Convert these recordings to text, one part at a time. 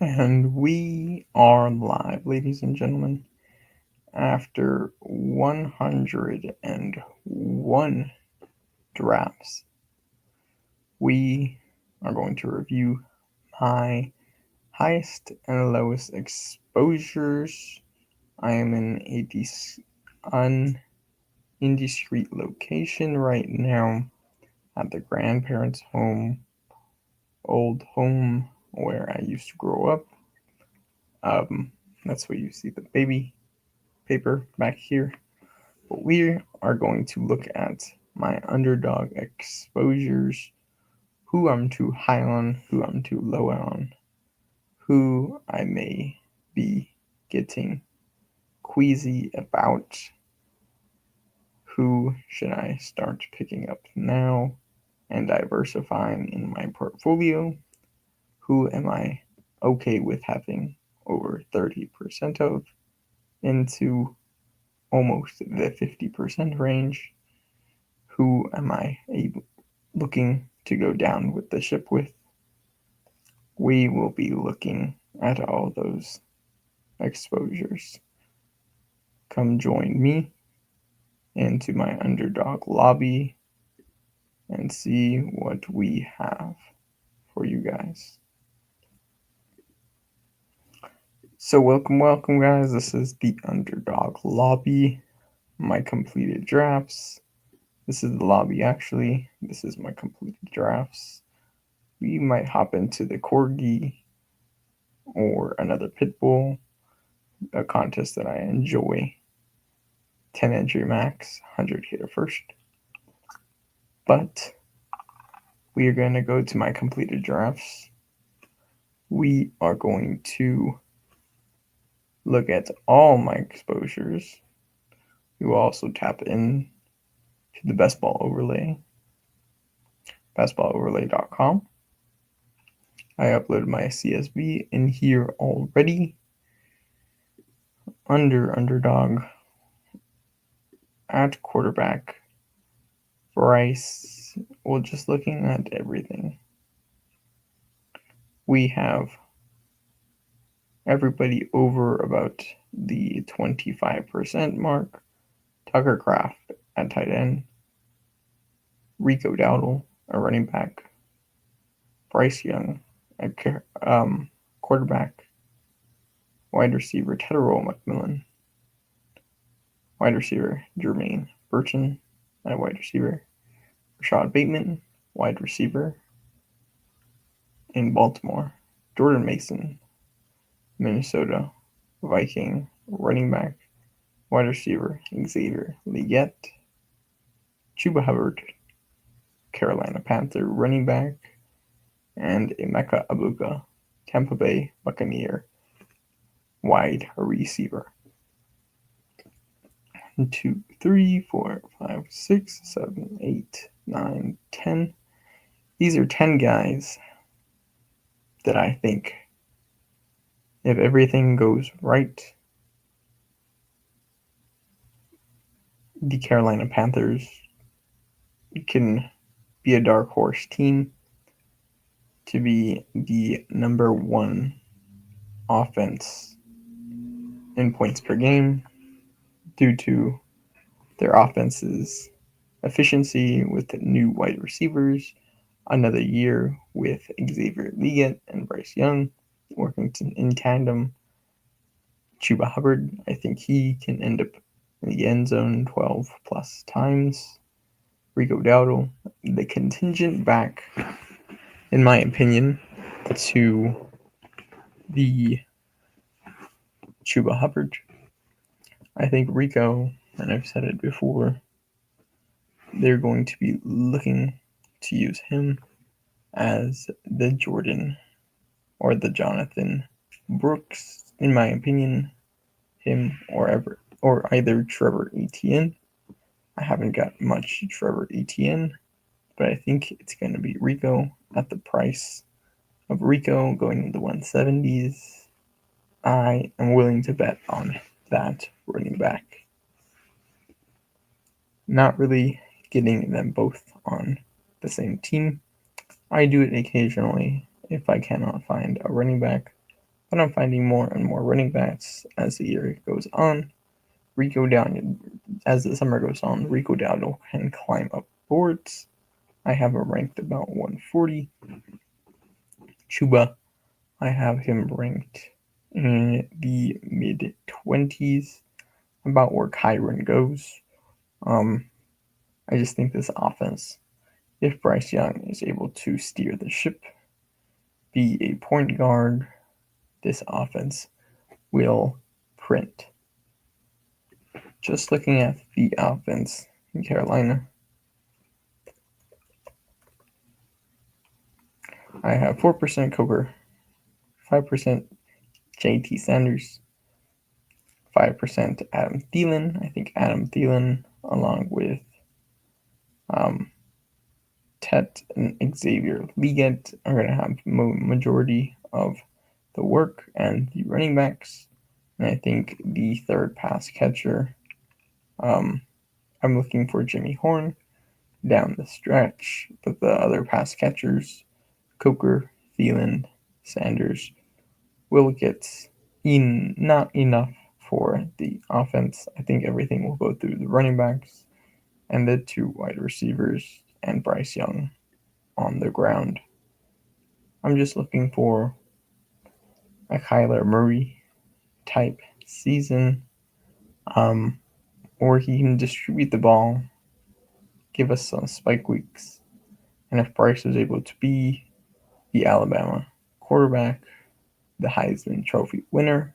And we are live, ladies and gentlemen. After 101 drafts, we are going to review my highest and lowest exposures. I am in an indiscreet location right now at the grandparents' old home where I used to grow up. Um, that's where you see the baby paper back here. But we are going to look at my underdog exposures, who I'm too high on, who I'm too low on, who I may be getting queasy about, who should I start picking up now and diversifying in my portfolio, who am I okay with having over 30% of into almost the 50% range, who am I looking to go down with the ship with. We will be looking at all those exposures. Come join me into my underdog lobby and see what we have for you guys. So welcome guys. This is the underdog lobby, my completed drafts. This is the lobby actually. This is my completed drafts. We might hop into the corgi or another pit bull, a contest that I enjoy. 10 entry max, 100 hitter first. But we are going to go to my completed drafts. We are going to look at all my exposures. We will also tap in to the best ball overlay, bestballoverlay.com. I uploaded my CSV in here already. Underdog at quarterback, Bryce. Well, just looking at everything, we have everybody over about the 25% mark. Tucker Kraft at tight end, Rico Dowdle, a running back, Bryce Young at quarterback, wide receiver Tedderell McMillan, wide receiver Jermaine Burton at wide receiver, Rashad Bateman, wide receiver in Baltimore, Jordan Mason, Minnesota Viking running back, wide receiver Xavier Legette, Chuba Hubbard, Carolina Panther running back, and Emeka Abuka, Tampa Bay Buccaneer wide receiver. 1, 2, 3, 4, 5, 6, 7, 8, 9, 10. These are 10 guys that I think, if everything goes right, the Carolina Panthers can be a dark horse team to be the number one offense in points per game due to their offense's efficiency with new wide receivers, another year with Xavier Legette and Bryce Young working in tandem. Chuba Hubbard, I think he can end up in the end zone 12 plus times. Rico Dowdle, the contingent back, in my opinion, to the Chuba Hubbard. I think Rico, and I've said it before, they're going to be looking to use him as the Jordan or the Jonathan Brooks, in my opinion, him or either Trevor Etienne. I haven't got much Trevor Etienne, but I think it's going to be Rico at the price of Rico going in the 170s. I am willing to bet on that running back. Not really getting them both on the same team. I do it occasionally if I cannot find a running back but I'm finding more and more running backs as the year goes on. Rico Dowdle, as the summer goes on, Rico Dowdle can climb up boards. I have him ranked about 140. Chuba, I have him ranked in the mid 20s, about where Kyron goes. I just think this offense, if Bryce Young is able to steer the ship, be a point guard, this offense will print. Just looking at the offense in Carolina, I have 4% Coker, 5% JT Sanders, 5% Adam Thielen. I think Adam Thielen, along with Tet and Xavier Leggett, are going to have majority of the work and the running backs. And I think the third pass catcher, I'm looking for Jimmy Horn down the stretch, but the other pass catchers, Coker, Thielen, Sanders, will get not enough for the offense. I think everything will go through the running backs and the two wide receivers and Bryce Young on the ground. I'm just looking for a Kyler Murray type season, where he can distribute the ball, give us some spike weeks, and if Bryce is able to be the Alabama quarterback, the Heisman Trophy winner,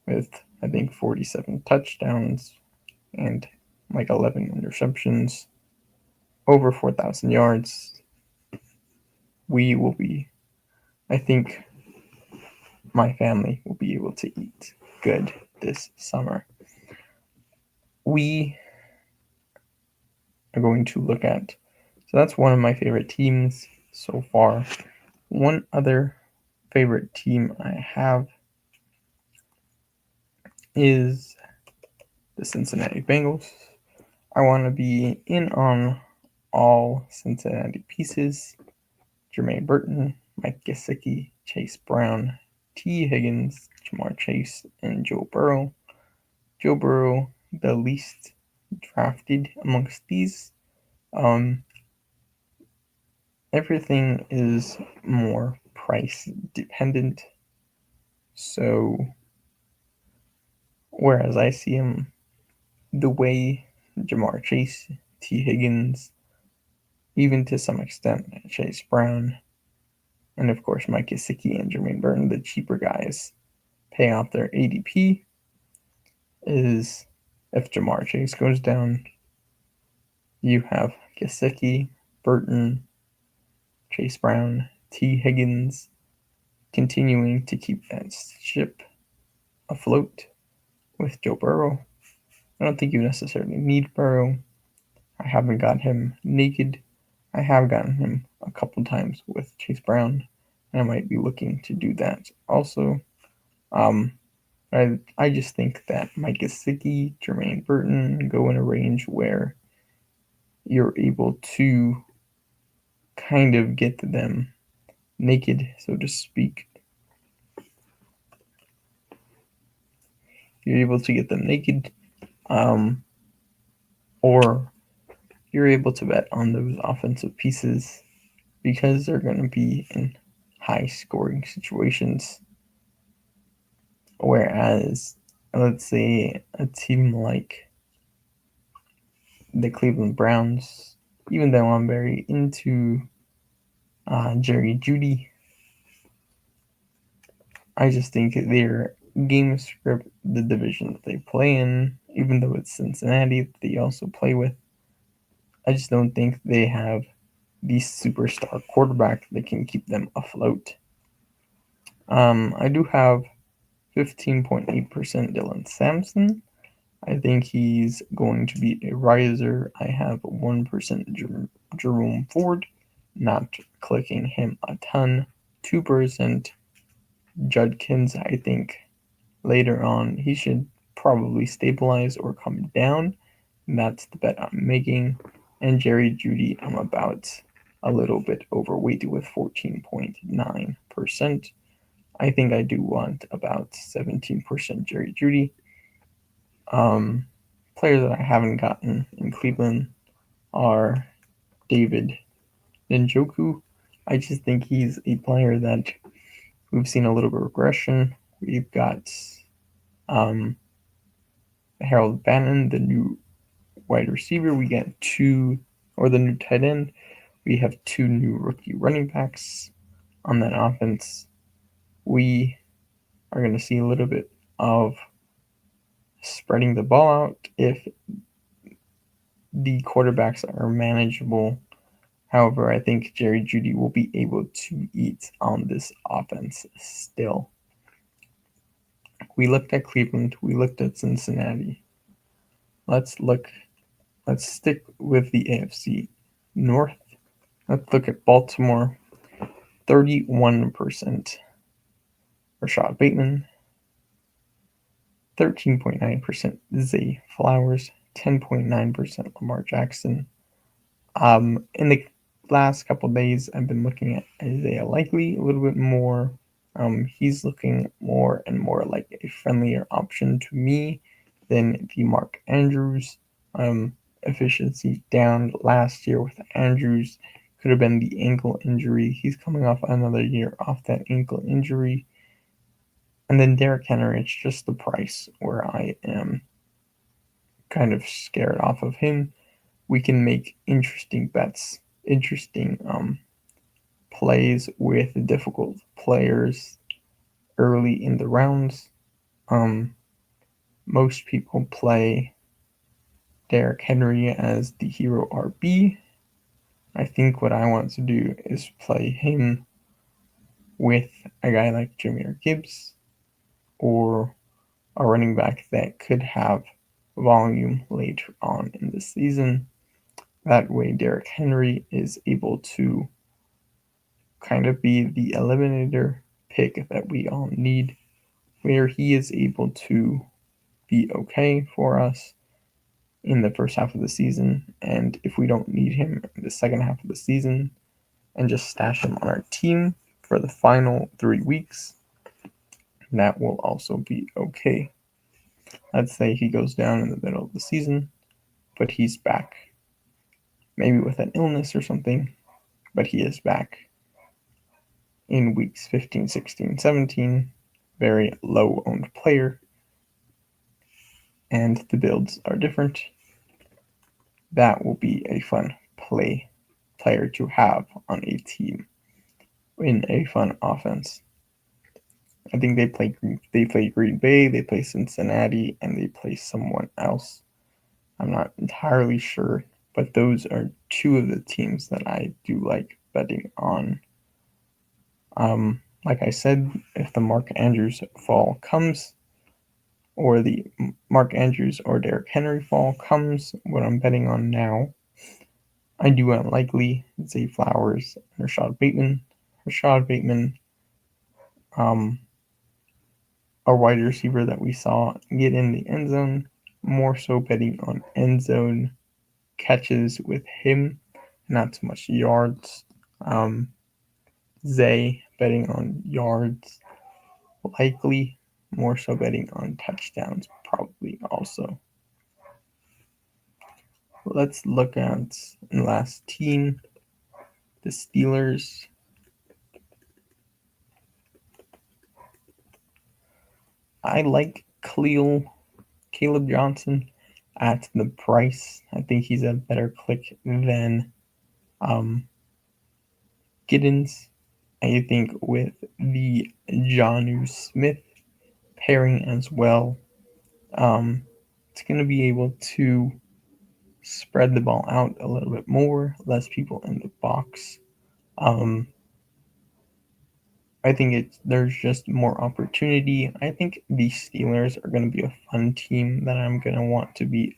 with I think 47 touchdowns and like 11 interceptions, over 4,000 yards, we will be, I think my family will be able to eat good this summer. We are going to look at, so that's one of my favorite teams so far. One other favorite team I have is the Cincinnati Bengals. I want to be in on all Cincinnati pieces. Jermaine Burton, Mike Gesicki, Chase Brown, T. Higgins, Jamar Chase, and Joe Burrow. Joe Burrow, the least drafted amongst these. Everything is more price dependent. So, whereas I see him the way Jamar Chase, T. Higgins, even to some extent Chase Brown, and of course Mike Gesicki and Jermaine Burton, the cheaper guys, pay off their ADP, is if Jamar Chase goes down, you have Gesicki, Burton, Chase Brown, T. Higgins continuing to keep that ship afloat with Joe Burrow. I don't think you necessarily need Burrow. I haven't got him naked. I have gotten him a couple times with Chase Brown, and I might be looking to do that also. I just think that Mike Gesicki, Jermaine Burton go in a range where you're able to kind of get them naked, so to speak. You're able to get them naked, or you're able to bet on those offensive pieces because they're going to be in high scoring situations. Whereas, let's say a team like the Cleveland Browns, even though I'm very into Jerry Jeudy, I just think their game script, the division that they play in, even though it's Cincinnati that they also play with, I just don't think they have the superstar quarterback that can keep them afloat. I do have 15.8% Dylan Sampson. I think he's going to be a riser. I have 1% Jerome Ford, not clicking him a ton. 2% Judkins, I think later on he should probably stabilize or come down. That's the bet I'm making. And Jerry Jeudy, I'm about a little bit overweight with 14.9%. I think I do want about 17% Jerry Judy. Um, Players that I haven't gotten in Cleveland are David Njoku. I just think he's a player that we've seen a little bit of regression. We've got um, Harold Bannon, the new wide receiver. We get the new tight end. We have two new rookie running backs on that offense. We are going to see a little bit of spreading the ball out if the quarterbacks are manageable. However, I think Jerry Judy will be able to eat on this offense still. We looked at Cleveland, we looked at Cincinnati. Let's stick with the AFC North. Let's look at Baltimore. 31% Rashad Bateman, 13.9% Zay Flowers, 10.9% Lamar Jackson. In the last couple days, I've been looking at Isaiah Likely a little bit more. He's looking more and more like a friendlier option to me than the Mark Andrews. Efficiency down last year with Andrews. Could have been the ankle injury. He's coming off another year off that ankle injury. And then Derrick Henry, it's just the price where I am kind of scared off of him. We can make interesting bets, interesting plays with difficult players early in the rounds. Most people play Derrick Henry as the hero RB. I think what I want to do is play him with a guy like Jahmyr Gibbs or a running back that could have volume later on in the season. That way, Derrick Henry is able to kind of be the eliminator pick that we all need, where he is able to be okay for us in the first half of the season. And if we don't need him in the second half of the season, and just stash him on our team for the final 3 weeks, that will also be okay. Let's say he goes down in the middle of the season, but he's back. Maybe with an illness or something, but he is back in weeks 15, 16, 17. Very low owned player, and the builds are different. That will be a fun player to have on a team in a fun offense. I think they play Green Bay, they play Cincinnati, and they play someone else. I'm not entirely sure, but those are two of the teams that I do like betting on. Like I said, if the Mark Andrews fall comes, or the Mark Andrews or Derrick Henry fall comes, what I'm betting on now, I do unlikely Zay Flowers and Rashad Bateman. Rashad Bateman, a wide receiver that we saw get in the end zone, more so betting on end zone catches with him, not so much yards. Zay betting on yards, likely more so betting on touchdowns, probably also. Let's look at the last team, the Steelers. I like Caleb Johnson at the price. I think he's a better click than Giddens. I think with the Jonnu Smith pairing as well, it's going to be able to spread the ball out a little bit more, less people in the box. I think there's just more opportunity. I think the Steelers are going to be a fun team that I'm going to want to be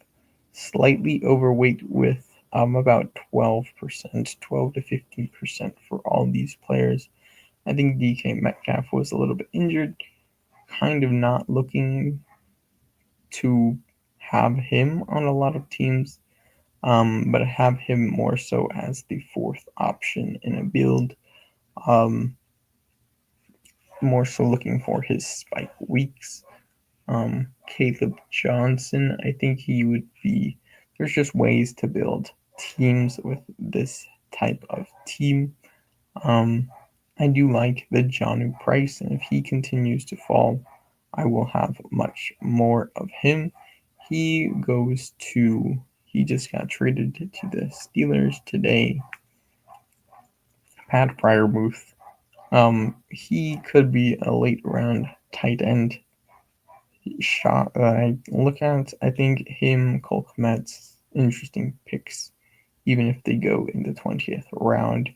slightly overweight with, about 12%, 12 to 15% for all these players. I think DK Metcalf was a little bit injured, kind of not looking to have him on a lot of teams, but have him more so as the fourth option in a build. more so looking for his spike weeks. Caleb Johnson, I think he would be. There's just ways to build teams with this type of team. I do like the Jonnu Price, and if he continues to fall, I will have much more of him. He goes to. He just got traded to the Steelers today. Pat Fryermuth. He could be a late round tight end shot. I look at. I think him, Cole Kmet's interesting picks, even if they go in the 20th round.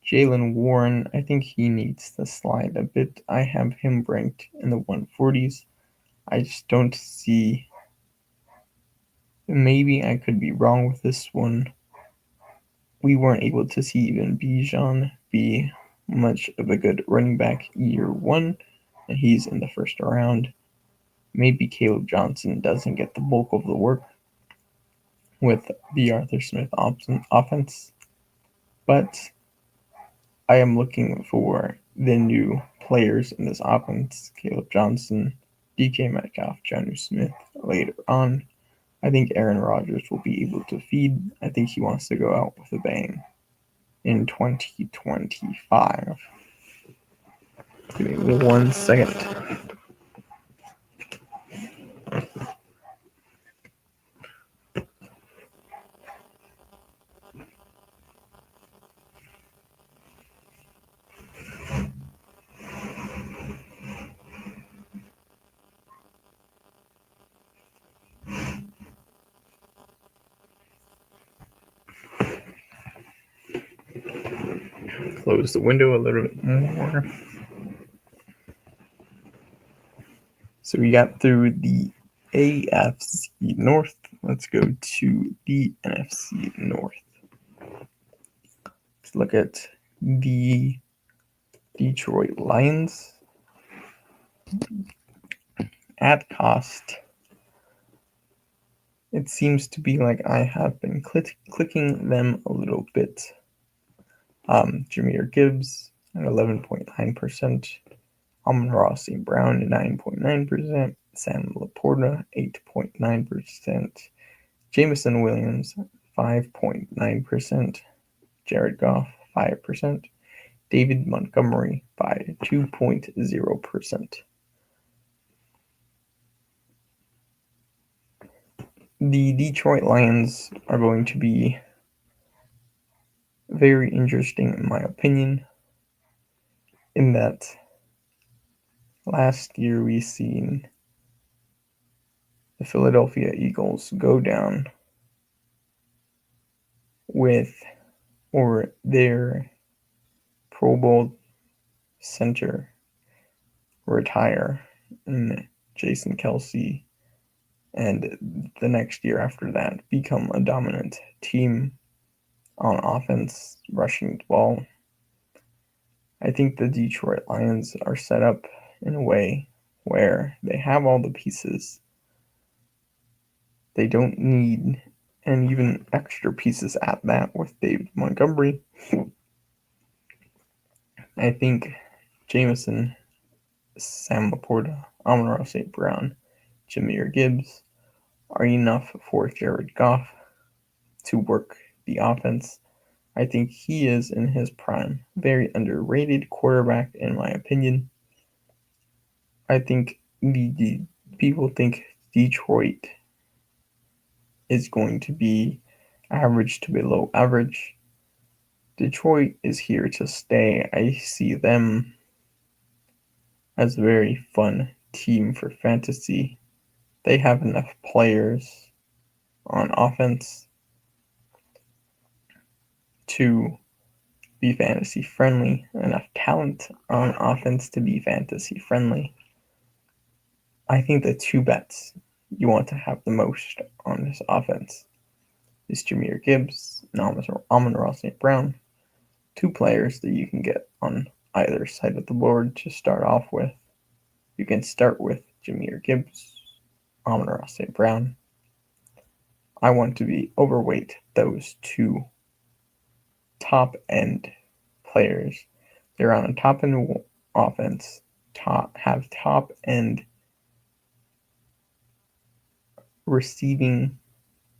Jalen Warren, I think he needs to slide a bit. I have him ranked in the 140s. I just don't see. Maybe I could be wrong with this one. We weren't able to see even Bijan be much of a good running back year one, and he's in the first round. Maybe Caleb Johnson doesn't get the bulk of the work with the Arthur Smith offense, but I am looking for the new players in this offense. Caleb Johnson, DK Metcalf, Jonnu Smith later on. I think Aaron Rodgers will be able to feed. I think he wants to go out with a bang in 2025. Give me 1 second. Close the window a little bit more. So we got through the AFC North. Let's go to the NFC North. Let's look at the Detroit Lions. At cost, it seems to be like I have been clicking them a little bit. Jameer Gibbs at 11.9%, Amon-Ra St. Brown at 9.9%, Sam Laporta 8.9%, Jameson Williams 5.9%, Jared Goff 5%, David Montgomery by 2.0%. The Detroit Lions are going to be very interesting in my opinion, in that last year we seen the Philadelphia Eagles go down with their Pro Bowl center retire and Jason Kelsey, and the next year after that become a dominant team on offense, rushing the ball. I think the Detroit Lions are set up in a way where they have all the pieces. They don't need and even extra pieces at that with David Montgomery. I think Jameson, Sam Laporta, Amon-Ra St. Brown, Jameer Gibbs are enough for Jared Goff to work the offense. I think he is in his prime. Very underrated quarterback in my opinion. I think the people think Detroit is going to be average to below average. Detroit is here to stay. I see them as a very fun team for fantasy. They have enough players on offense to be fantasy friendly, enough talent on offense to be fantasy friendly. I think the two bets you want to have the most on this offense is Jameer Gibbs and Amon-Ra St. Brown. Two players that you can get on either side of the board to start off with. You can start with Jameer Gibbs, Amon-Ra St. Brown. I want to be overweight those two top end players. They're on a top end offense. have top end receiving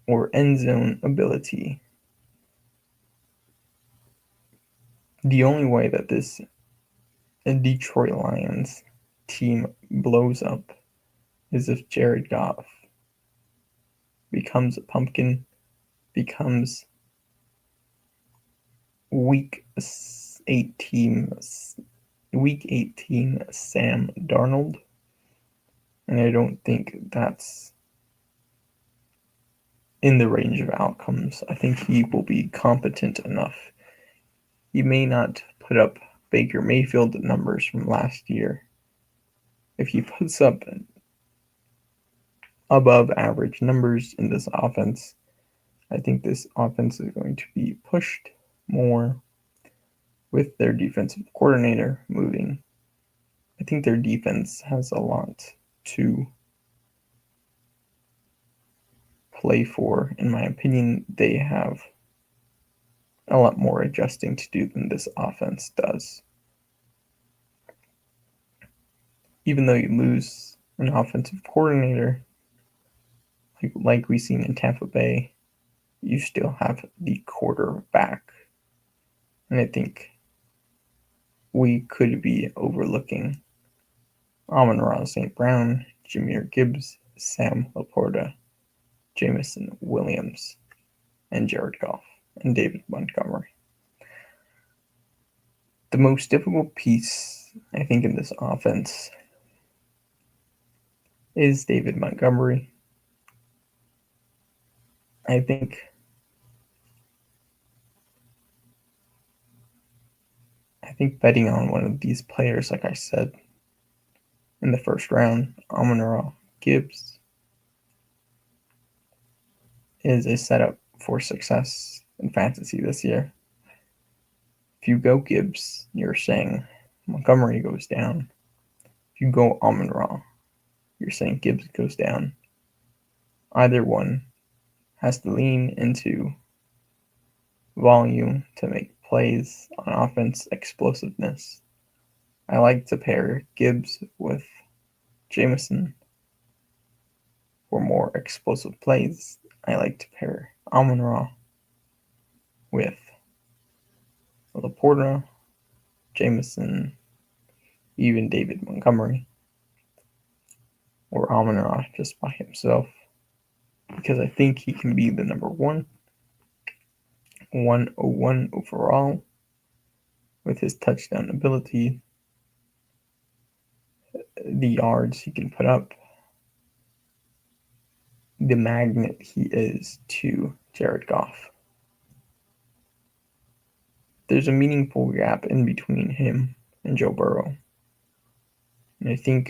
or end zone ability. The only way that this Detroit Lions team blows up is if Jared Goff becomes a pumpkin, becomes week 18 Sam Darnold, and I don't think that's in the range of outcomes. I think he will be competent enough. He may not put up Baker Mayfield numbers from last year. If he puts up above average numbers in this offense, I think this offense is going to be pushed more with their defensive coordinator moving. I think their defense has a lot to play for. In my opinion, they have a lot more adjusting to do than this offense does. Even though you lose an offensive coordinator, like we've seen in Tampa Bay, you still have the quarterback. And I think we could be overlooking Amon-Ra St. Brown, Jahmyr Gibbs, Sam Laporta, Jameson Williams, and Jared Goff, and David Montgomery. The most difficult piece, I think, in this offense is David Montgomery. I think betting on one of these players, like I said, in the first round, Amon-Ra Gibbs, is a setup for success in fantasy this year. If you go Gibbs, you're saying Montgomery goes down. If you go Amon-Ra, you're saying Gibbs goes down. Either one has to lean into volume to make plays on offense, explosiveness. I like to pair Gibbs with Jameson for more explosive plays. I like to pair Amon-Ra with Laporta, Jameson, even David Montgomery, or Amon-Ra just by himself, because I think he can be the number 101 overall with his touchdown ability, the yards he can put up, the magnet he is to Jared Goff. There's a meaningful gap in between him and Joe Burrow. And I think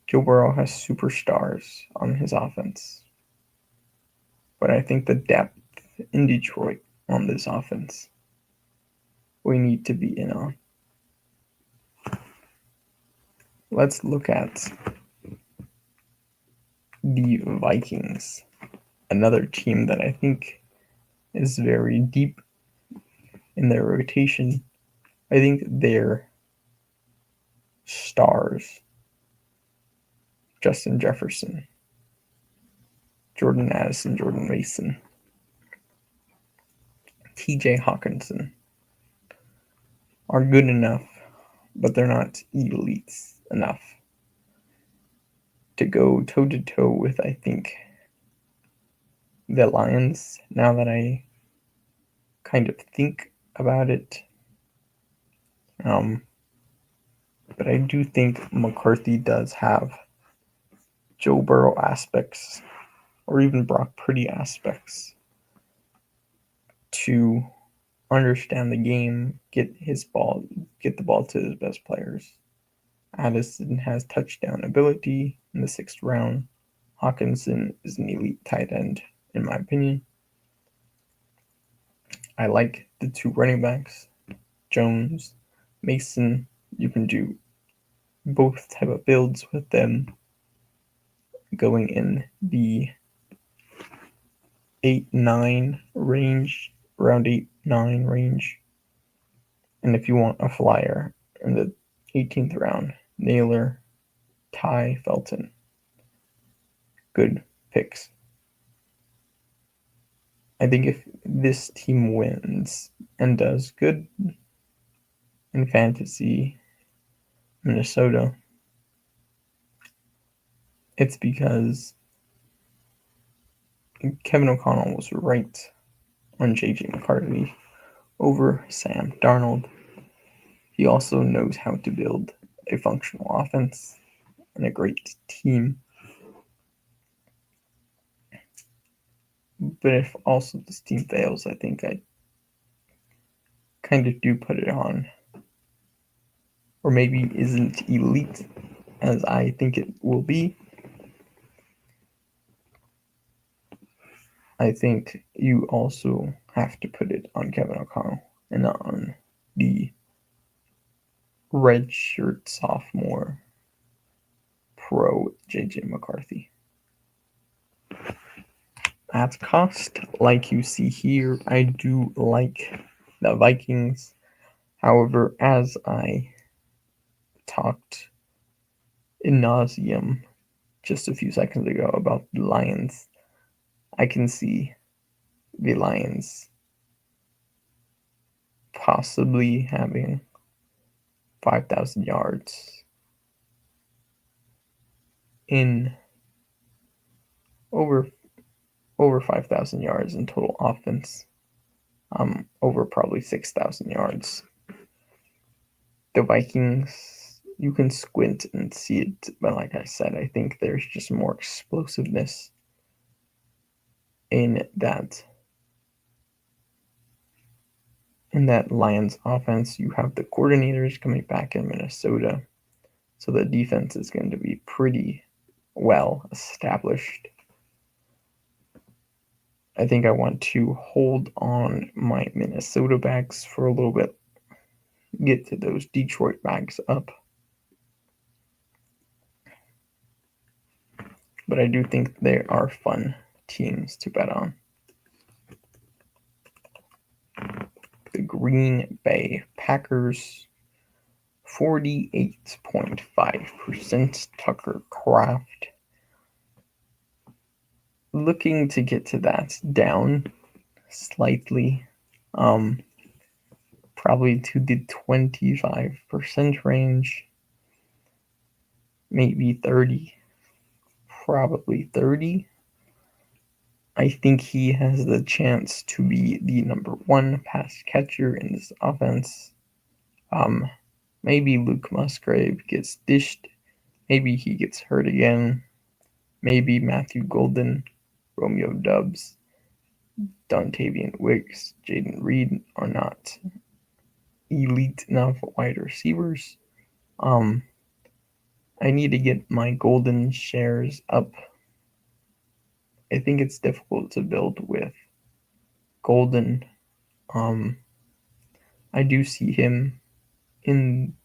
Joe Burrow has superstars on his offense. But I think the depth in Detroit on this offense we need to be in on. Let's look at the Vikings, another team that I think is very deep in their rotation. I think their stars, Justin Jefferson, Jordan Addison, Jordan Mason, TJ Hawkinson, are good enough, but they're not elites enough to go toe-to-toe with, I think, the Lions, now that I kind of think about it. But I do think McCarthy does have Joe Burrow aspects, or even Brock Purdy aspects, to understand the game, get the ball to his best players. Addison has touchdown ability in the 6th round. Hawkinson is an elite tight end, in my opinion. I like the two running backs, Jones, Mason. You can do both type of builds with them, going in the 8-9 range, around 8-9 range. And if you want a flyer in the 18th round, Naylor, Ty, Felton. Good picks. I think if this team wins and does good in fantasy Minnesota, it's because Kevin O'Connell was right on JJ McCarthy over Sam Darnold. He also knows how to build a functional offense and a great team. But if also this team fails, I think I kind of do put it on, or maybe isn't elite as I think it will be. I think you also have to put it on Kevin O'Connell and not on the redshirt sophomore pro JJ McCarthy. At cost, like you see here, I do like the Vikings. However, as I talked in nauseum just a few seconds ago about the Lions, I can see the Lions possibly having 5,000 yards in over 5,000 yards in total offense. Over probably 6,000 yards. The Vikings, you can squint and see it, but like I said, I think there's just more explosiveness in that Lions offense. You have the coordinators coming back in Minnesota, so the defense is going to be pretty well established. I think I want to hold on my Minnesota bags for a little bit, get to those Detroit bags up. But I do think they are fun teams to bet on. The Green Bay Packers, 48.5% Tucker Kraft. Looking to get to that down slightly, probably to the 25% range, maybe 30, probably 30. I think he has the chance to be the number one pass catcher in this offense. Maybe Luke Musgrave gets dished. Maybe he gets hurt again. Maybe Matthew Golden, Romeo Dubs, Dontavian Wicks, Jaden Reed are not elite enough wide receivers. I need to get my Golden shares up. I think it's difficult to build with Golden. I do see him in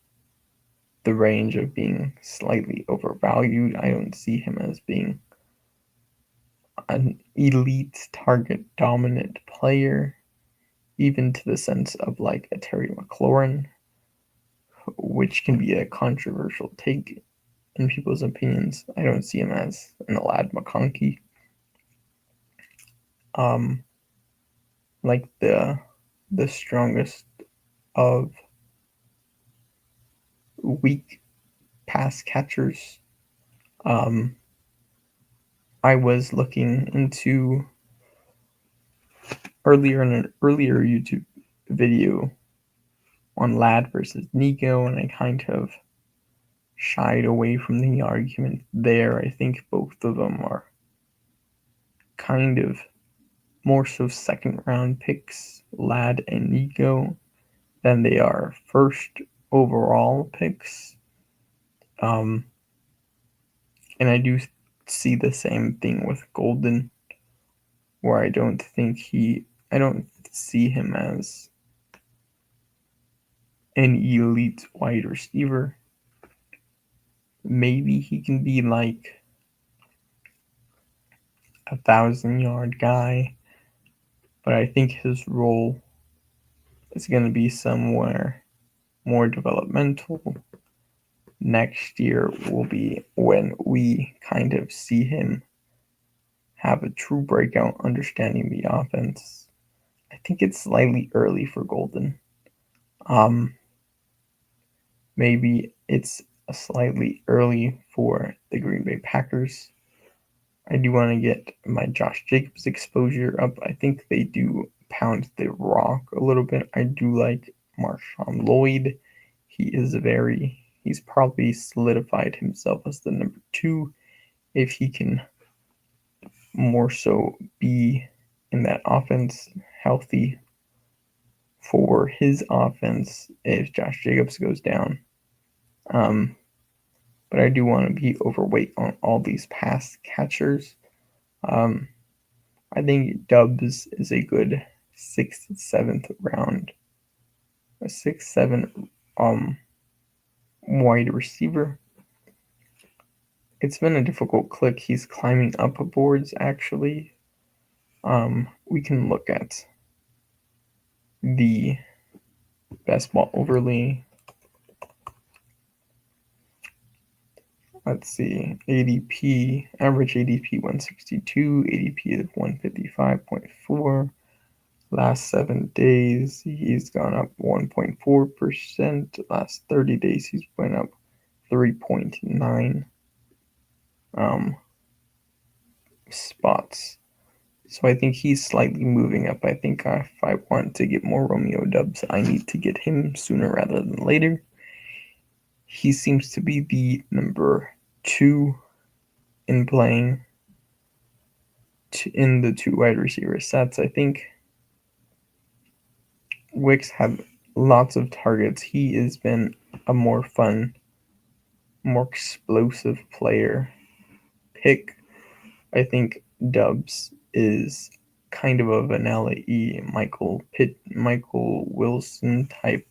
the range of being slightly overvalued. I don't see him as being an elite target dominant player, even to the sense of like a Terry McLaurin, which can be a controversial take in people's opinions. I don't see him as an Alad McConkey. Like the strongest of weak pass catchers. I was looking into earlier in an earlier YouTube video on Lad versus Nico, and I kind of shied away from the argument there. I think both of them are kind of more so second round picks, Lad and Nico, than they are first overall picks. And I do see the same thing with Golden, where I don't see him as an elite wide receiver. Maybe he can be like 1,000-yard guy, but I think his role is going to be somewhere more developmental. Next year will be when we kind of see him have a true breakout understanding the offense. I think it's slightly early for Golden. Maybe it's slightly early for the Green Bay Packers. I do want to get my Josh Jacobs exposure up. I think they do pound the rock a little bit. I do like Marshawn Lloyd. He's probably solidified himself as the number 2 if he can more so be in that offense healthy for his offense if Josh Jacobs goes down. But I do want to be overweight on all these pass catchers. I think Dubs is a good 6th, 7th round, a 6, 7 wide receiver. It's been a difficult click. He's climbing up boards actually. We can look at the best ball overlay. Let's see, ADP, average ADP 162, ADP is 155.4. Last 7 days, he's gone up 1.4%. Last 30 days, he's went up 3.9 spots. So I think he's slightly moving up. I think if I want to get more Romeo Dubs, I need to get him sooner rather than later. He seems to be the number 2 in playing in the 2 wide receiver sets. I think Wicks had lots of targets. He has been a more fun, more explosive player pick. I think Dubs is kind of a vanilla Michael Wilson type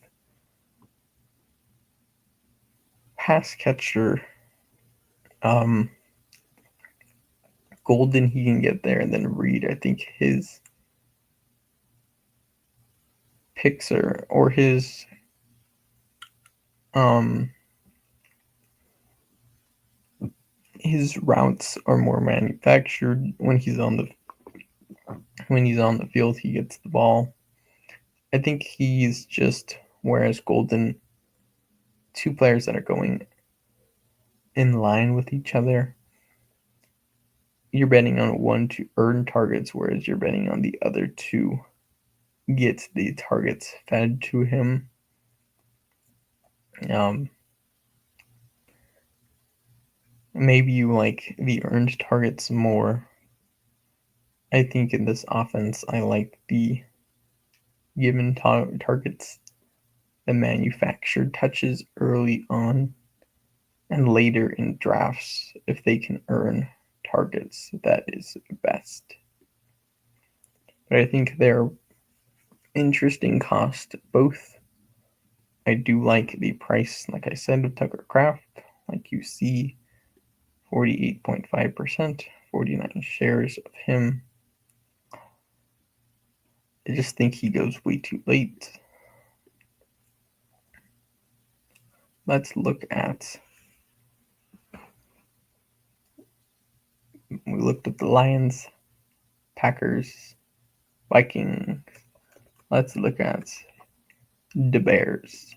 pass catcher. Golden, he can get there, and then Reed, I think his picks are, or his routes are more manufactured. When he's on the field, he gets the ball. I think he's just, whereas Golden, 2 players that are going in line with each other. You're betting on one to earn targets, whereas you're betting on the other to get the targets fed to him. Maybe you like the earned targets more. I think in this offense, I like the given targets, the manufactured touches early on, and later in drafts if they can earn targets. That is best. But I think they're interesting cost both. I do like the price, like I said, of Tucker Kraft. Like you see, 48.5%, 49 shares of him. I just think he goes way too late. Let's look at, we looked at the Lions, Packers, Vikings. Let's look at the Bears.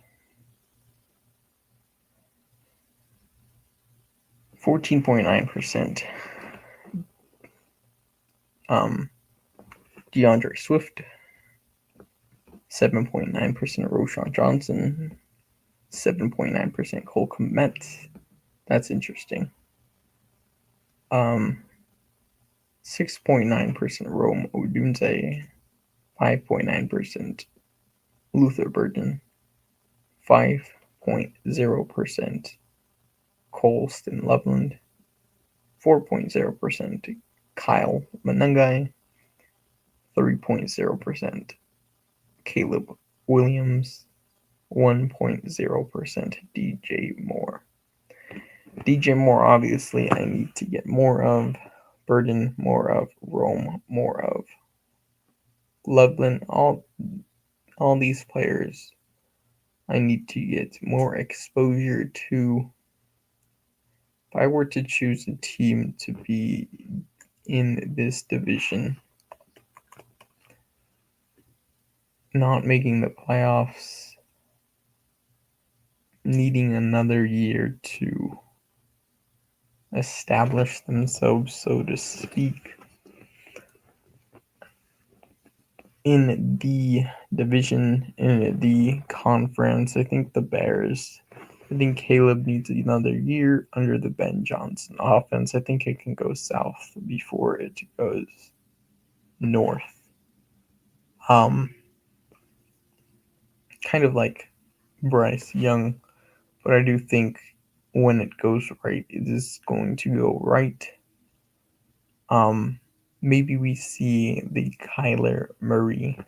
14.9%. DeAndre Swift. 7.9% Roshan Johnson. 7.9% Cole Kmet. That's interesting. 6.9% Rome Odunze. 5.9% Luther Burden. 5.0% Colston Loveland. 4.0% Kyle Manungai. 3.0% Caleb Williams. 1.0% DJ Moore. DJ Moore, obviously, I need to get more of. Burden, more of. Rome, more of. Loveland, all these players I need to get more exposure to. If I were to choose a team to be in this division, not making the playoffs, needing another year to establish themselves, so to speak, in the division, in the conference, I think the Bears. I think Caleb needs another year under the Ben Johnson offense. I think it can go south before it goes north. Um, Kind of like Bryce Young, but I do think when it goes right, it is going to go right. Um, Maybe we see the Kyler Murray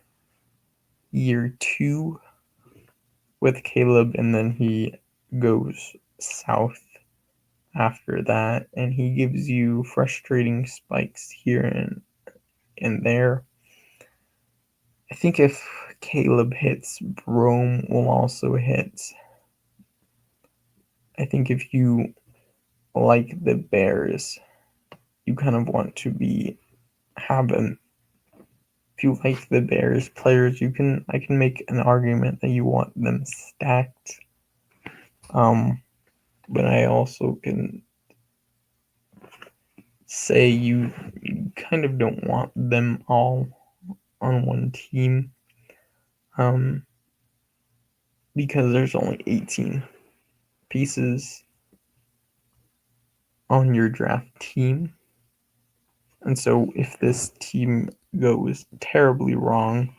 year 2 with Caleb, and then he goes south after that, and he gives you frustrating spikes here and there. I think if Caleb hits, Rome will also hit. I think if you like the Bears, you kind of want to have an if you like the Bears players, I can make an argument that you want them stacked. But I also can say you kind of don't want them all on one team. Um, because there's only 18 pieces on your draft team. And so if this team goes terribly wrong,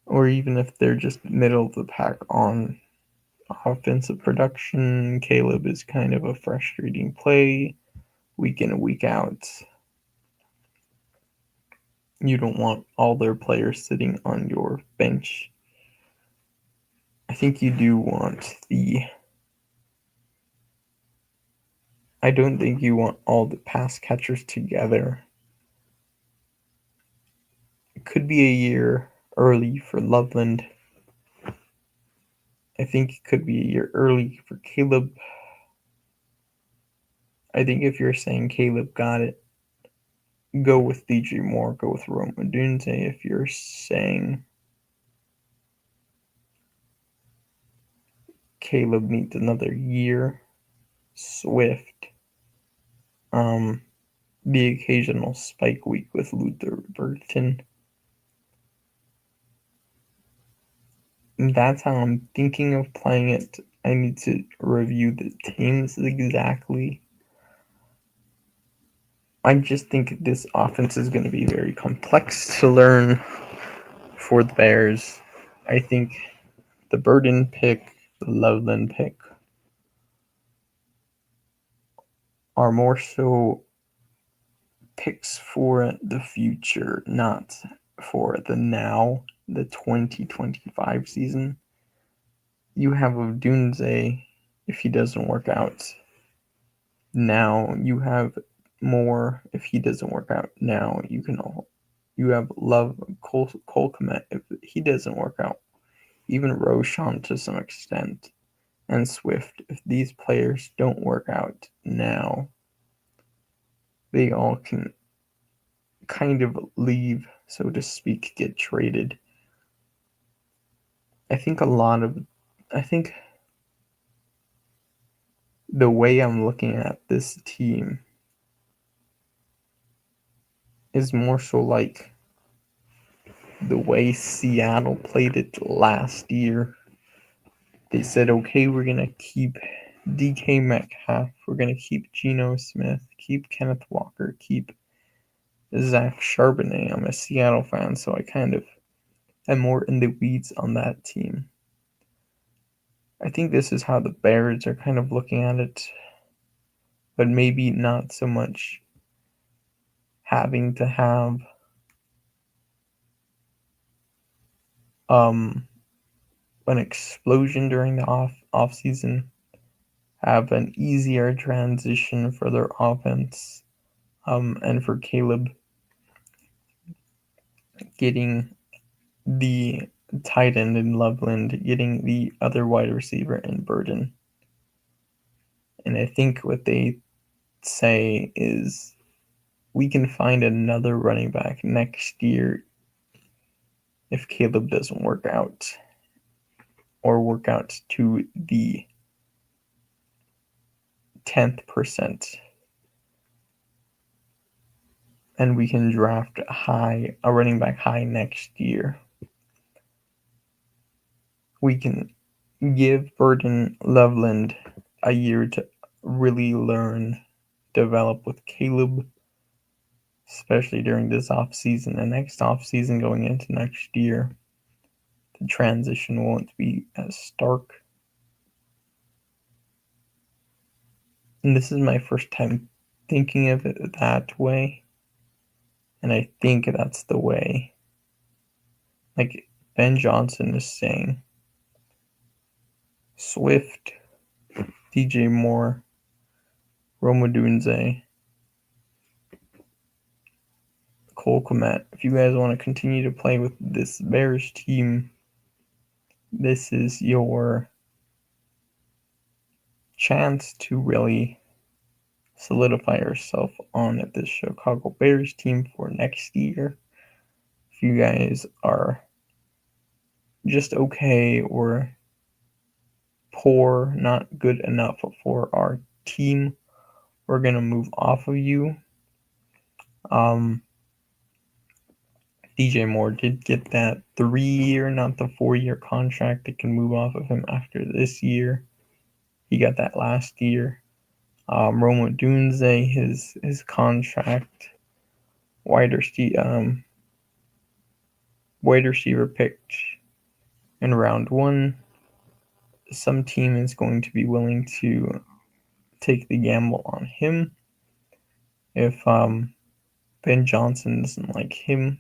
or even if they're just middle of the pack on offensive production, Caleb is kind of a frustrating play week in and week out. You don't want all their players sitting on your bench. I think you do want I don't think you want all the pass catchers together. It could be a year early for Loveland. I think it could be a year early for Caleb. I think if you're saying Caleb got it, go with DJ Moore, go with Rome Odunze. If you're saying Caleb needs another year, Swift. The occasional spike week with Luther Burton. That's how I'm thinking of playing it. I need to review the teams exactly. I just think this offense is going to be very complex to learn for the Bears. I think the Burden pick, the Loveland pick are more so picks for the future, not for the now, the 2025 season. You have Odunze if he doesn't work out now. You have more if he doesn't work out now. You have Love Cole Komet if he doesn't work out. Even Roshan to some extent, and Swift. If these players don't work out now, they all can kind of leave, so to speak, get traded. I think the way I'm looking at this team is more so like the way Seattle played it last year. They said, okay, we're going to keep DK Metcalf, we're going to keep Geno Smith, keep Kenneth Walker, keep Zach Charbonnet. I'm a Seattle fan, so I kind of am more in the weeds on that team. I think this is how the Bears are kind of looking at it, but maybe not so much having to have an explosion during the off season, have an easier transition for their offense, and for Caleb getting the tight end in Loveland, getting the other wide receiver in Burden. And I think what they say is we can find another running back next year if Caleb doesn't work out or work out to the 10th percent. And we can draft a running back high next year. We can give Burden Loveland a year to really learn, develop with Caleb, especially during this offseason and next offseason going into next year. The transition won't be as stark. And this is my first time thinking of it that way. And I think that's the way, like Ben Johnson is saying, Swift, DJ Moore, Rome Odunze, Cole Kmet. If you guys want to continue to play with this Bears team, this is your chance to really solidify yourself on this Chicago Bears team for next year. If you guys are just okay or poor, not good enough for our team, we're going to move off of you. DJ Moore did get that 3-year, not the 4-year contract that can move off of him after this year. He got that last year. Rome Odunze, his contract, wide receiver picked in round 1. Some team is going to be willing to take the gamble on him if Ben Johnson doesn't like him.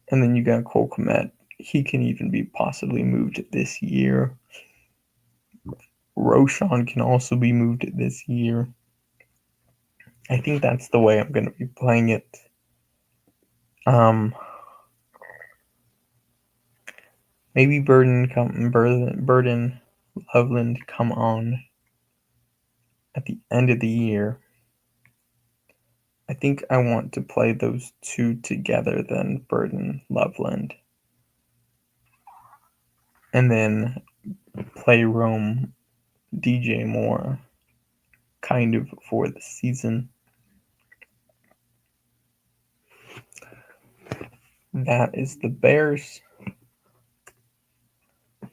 And then you got Cole Kmet. He can even be possibly moved this year. Roshan can also be moved this year. I think that's the way I'm going to be playing it. Maybe Burden Loveland come on at the end of the year. I think I want to play those two together then, Burden Loveland. And then play Rome DJ Moore kind of for the season. That is the Bears.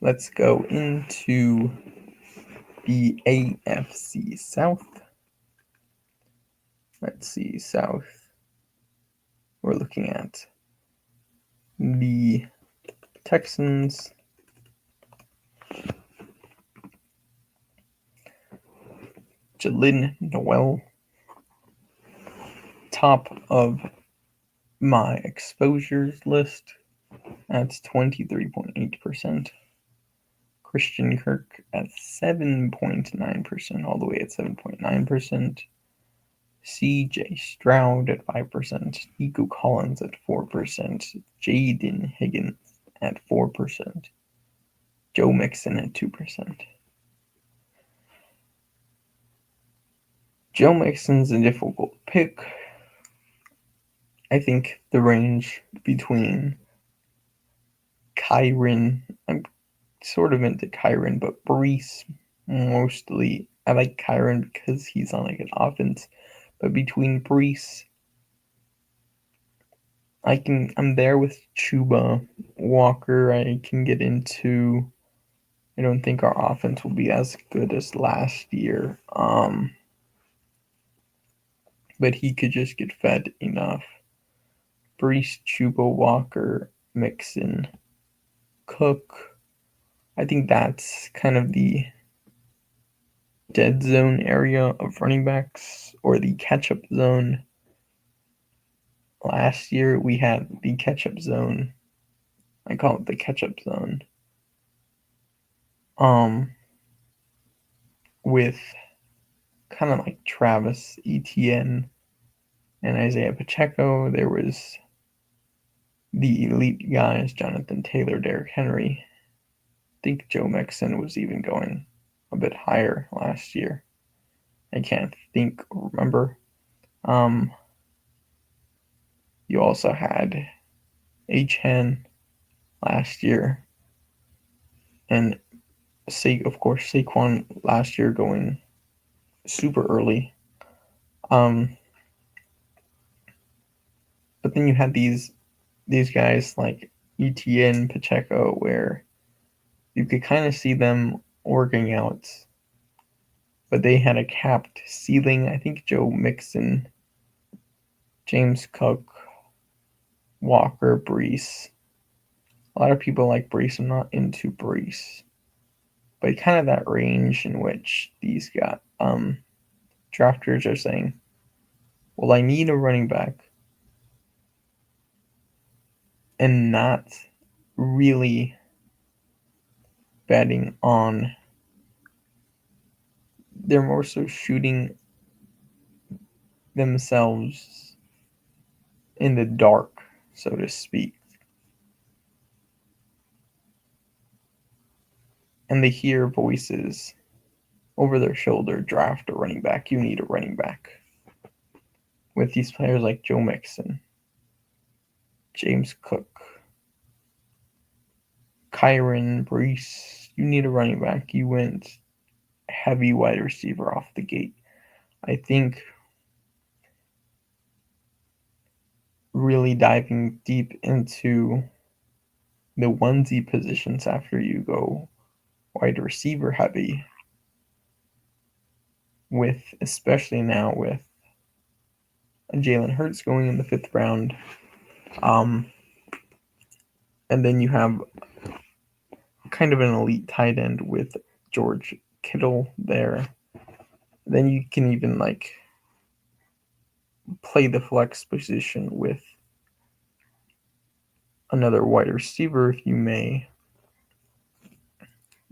Let's go into the AFC South. Let's see, South. We're looking at the Texans, Jalen Noel, top of my exposures list. That's 23.8%. Christian Kirk at 7.9%, all the way at 7.9%. CJ Stroud at 5%. Nico Collins at 4%. Jaden Higgins at 4%. Joe Mixon at 2%. Joe Mixon's a difficult pick. I think the range between Kyren, I'm sort of into Kyren, but Breece mostly. I like Kyren because he's on a good offense. But between Breece, I'm there with Chuba. Walker, I can get into. I don't think our offense will be as good as last year. But he could just get fed enough. Breece, Chuba, Walker, Mixon, Cook. I think that's kind of the dead zone area of running backs, or the catch-up zone. Last year we had the catch-up zone. I call it the catch-up zone. With kind of like Travis Etienne and Isaiah Pacheco. There was the elite guys, Jonathan Taylor, Derrick Henry. I think Joe Mixon was even going a bit higher last year. I can't think or remember. You also had H-Hen last year, and of course Saquon last year going super early. But then you had these guys like ETN, Pacheco, where you could kind of see them working out, but they had a capped ceiling. I think Joe Mixon, James Cook, Walker, Brees. A lot of people like Brees. I'm not into Brees, but kind of that range in which these drafters are saying, well, I need a running back, and not really betting on. They're more so shooting themselves in the dark, so to speak. And they hear voices over their shoulder, draft a running back, you need a running back. With these players like Joe Mixon, James Cook, Kyron, Brees, you need a running back. You went heavy wide receiver off the gate. I think really diving deep into the onesie positions after you go wide receiver heavy, with especially now with Jalen Hurts going in the 5th round, and then you have kind of an elite tight end with George Kittle there. Then you can even play the flex position with another wide receiver if you may,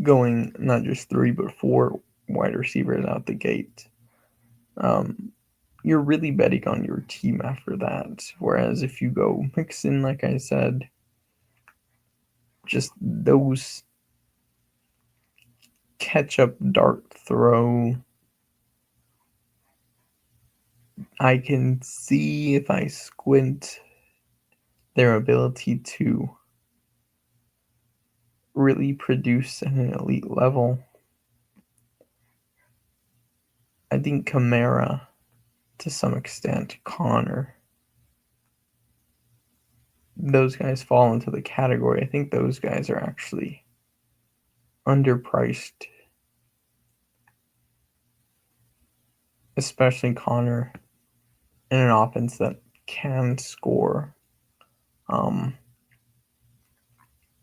going not just 3 but 4 wide receivers out the gate. You're really betting on your team after that. Whereas if you go Mixon, like I said, just those catch up dart throw, I can see if I squint their ability to really produce at an elite level. I think Kamara, to some extent, Connor, those guys fall into the category. I think those guys are actually underpriced, especially Connor, in an offense that can score,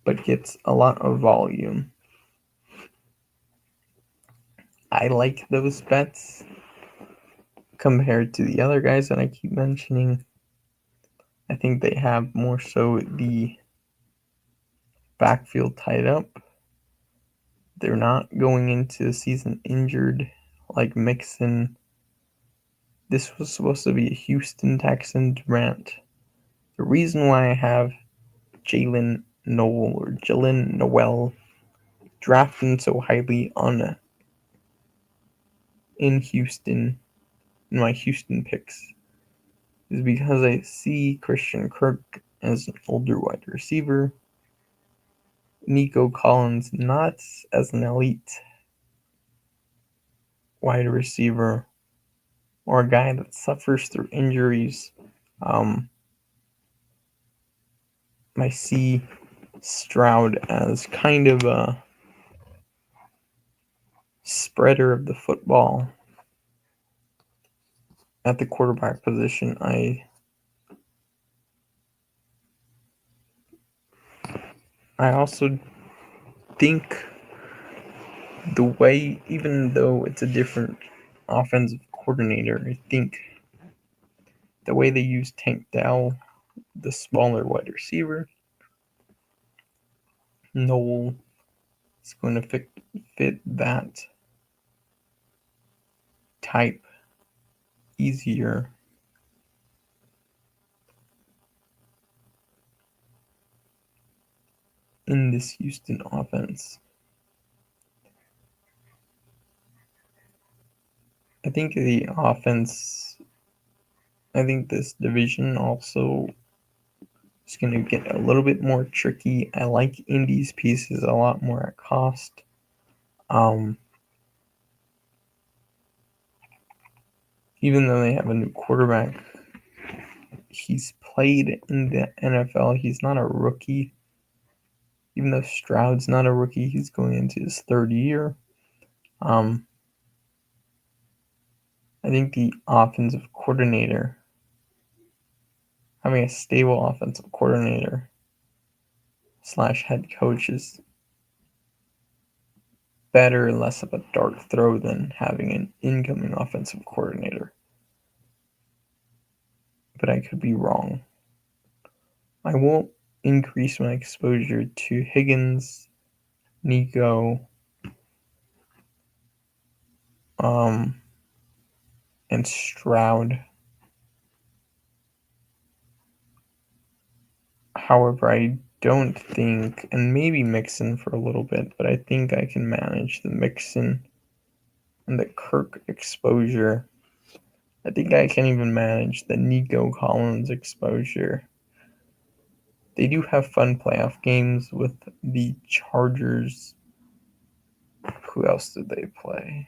but gets a lot of volume. I like those bets compared to the other guys that I keep mentioning. I think they have more so the backfield tied up. They're not going into the season injured like Mixon. This was supposed to be a Houston Texans rant. The reason why I have Jalen Noel drafted so highly in Houston, in my Houston picks, is because I see Christian Kirk as an older wide receiver, Nico Collins not as an elite wide receiver, or a guy that suffers through injuries. I see Stroud as kind of a spreader of the football at the quarterback position. I also think the way, even though it's a different offensive coordinator, I think the way they use Tank Dell, the smaller wide receiver, Noel is going to fit that type easier. in this Houston offense. I think this division also is going to get a little bit more tricky. I like Indy's pieces a lot more at cost. Even though they have a new quarterback, he's played in the NFL. He's not a rookie. Even though Stroud's not a rookie, he's going into his third year. I think the offensive coordinator, having a stable offensive coordinator / head coach is better and less of a dart throw than having an incoming offensive coordinator. But I could be wrong. I won't increase my exposure to Higgins, Nico, and Stroud. However, I don't think, and maybe Mixon for a little bit, but I think I can manage the Mixon and the Kirk exposure. I think I can even manage the Nico Collins exposure. They do have fun playoff games with the Chargers. Who else did they play?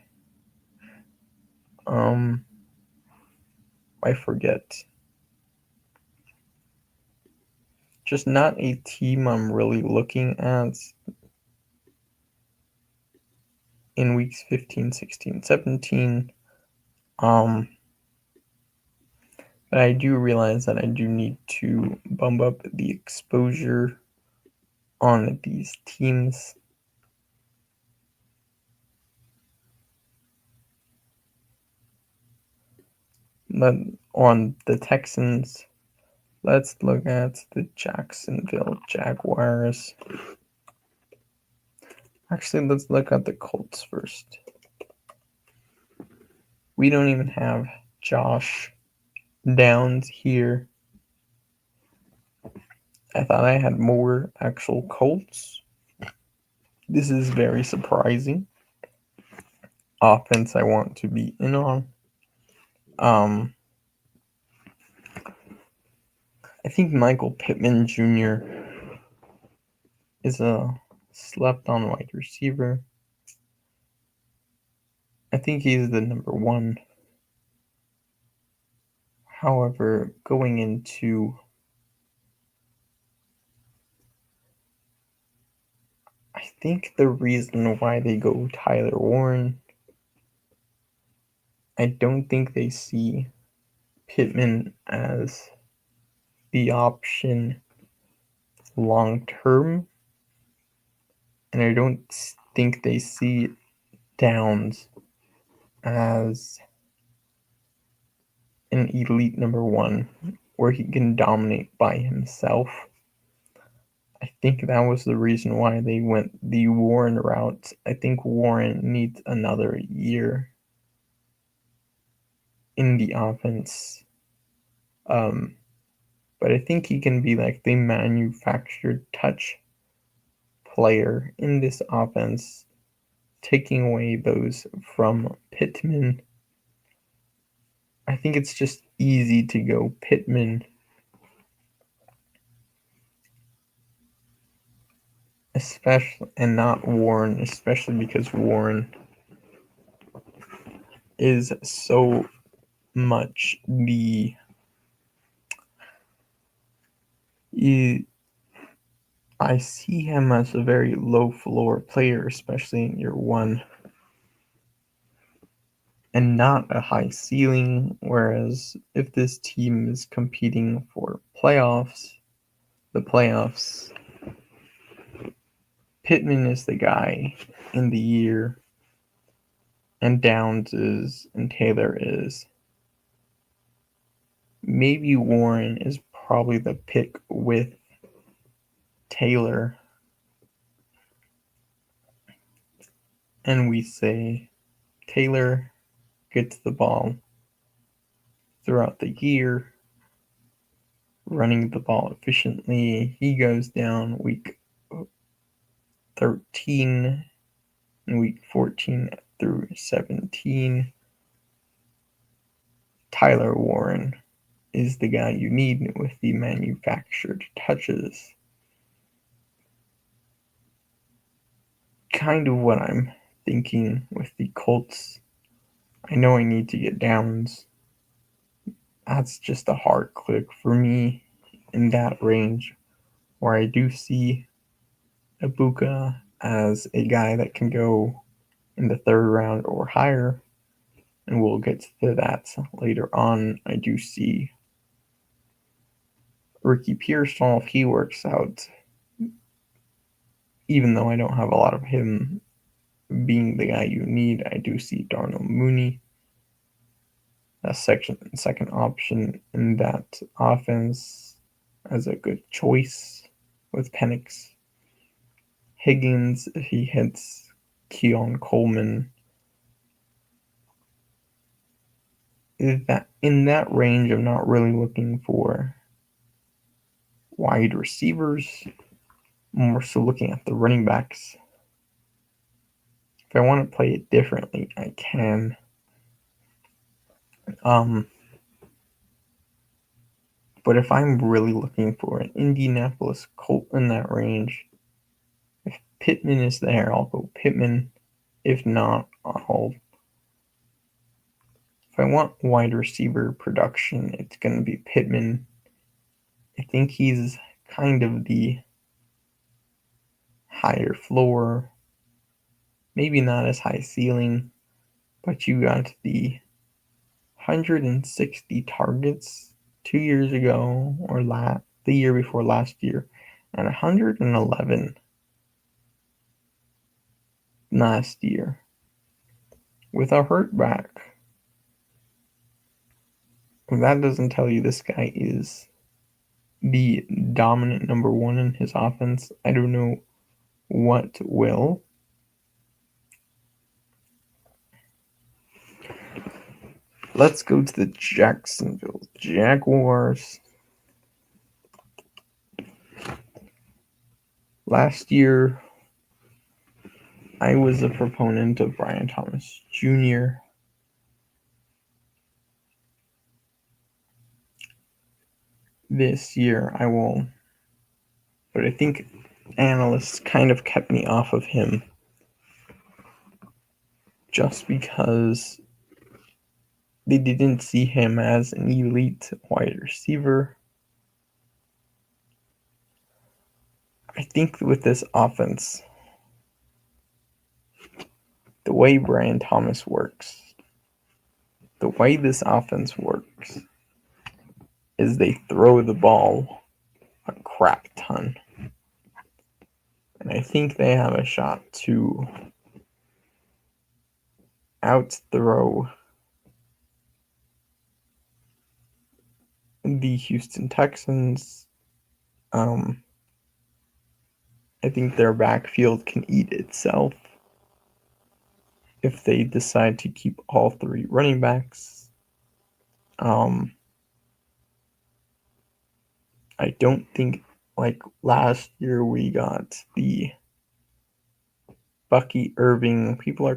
I forget. Just not a team I'm really looking at in weeks 15, 16, 17. But I do realize that I do need to bump up the exposure on these teams. But on the Texans, let's look at the Jacksonville Jaguars. Actually, let's look at the Colts first. We don't even have Josh Downs here. I thought I had more actual Colts. This is very surprising. Offense I want to be in on. I think Michael Pittman Jr. is a slept-on wide receiver. I think he's the number one. However, going into I think the reason why they go Tyler Warren, I don't think they see Pittman as the option long term, and I don't think they see Downs as an elite number one where he can dominate by himself. I think that was the reason why they went the Warren route. I think Warren needs another year in the offense. But I think he can be like the manufactured touch player in this offense, taking away those from Pittman. I think it's just easy to go Pittman, especially, and not Warren, especially because Warren is so much I see him as a very low floor player, especially in year one, and not a high ceiling. Whereas if this team is competing for the playoffs, Pittman is the guy in the year, and Downs is, and Taylor is. Maybe Warren is probably the pick with Taylor. And we say Taylor gets the ball throughout the year, running the ball efficiently. He goes down week 13 and week 14 through 17. Tyler Warren is the guy you need with the manufactured touches. Kind of what I'm thinking with the Colts. I know I need to get downs. That's just a hard click for me in that range where I do see Ibuka as a guy that can go in the third round or higher, and we'll get to that later on. I do see Ricky Pearsall if he works out, even though I don't have a lot of him being the guy you need. I do see Darnell Mooney, a second option in that offense, as a good choice with Penix. Higgins, if he hits Keon Coleman, that in that range, I'm not really looking for wide receivers, more so looking at the running backs. If I want to play it differently, I can. But if I'm really looking for an Indianapolis Colt in that range, if Pittman is there, I'll go Pittman. If not, if I want wide receiver production, it's going to be Pittman. I think he's kind of the higher floor, maybe not as high ceiling, but you got the 160 targets 2 years ago or the year before last year, and 111 last year with a hurt back. If that doesn't tell you this guy is the dominant number one in his offense, I don't know what will. Let's go to the Jacksonville Jaguars. Last year, I was a proponent of Brian Thomas Jr. This year, I will, but I think analysts kind of kept me off of him just because they didn't see him as an elite wide receiver. I think with this offense, the way Brian Thomas works, the way this offense works, is they throw the ball a crap ton. And I think they have a shot to outthrow the Houston Texans. I think their backfield can eat itself if they decide to keep all three running backs. I don't think like last year we got the Bucky Irving. People are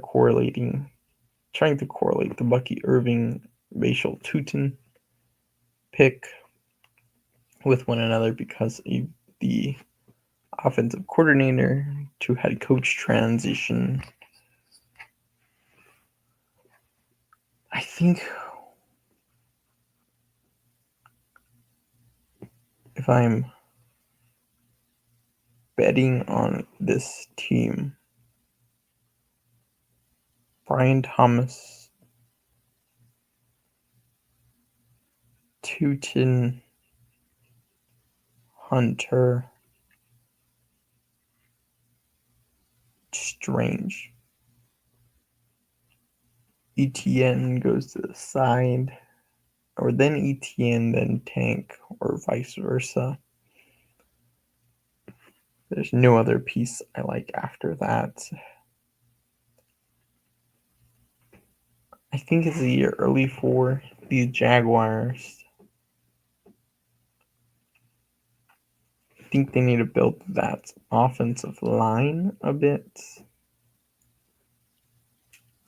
trying to correlate the Bucky Irving Bashal Tutin pick with one another because of the offensive coordinator to head coach transition. I think if I'm betting on this team, Brian Thomas, Tutin, Hunter, Strange. ETN goes to the side, or then ETN, then Tank, or vice versa. There's no other piece I like after that. I think it's a year early for the Jaguars. think they need to build that offensive line a bit.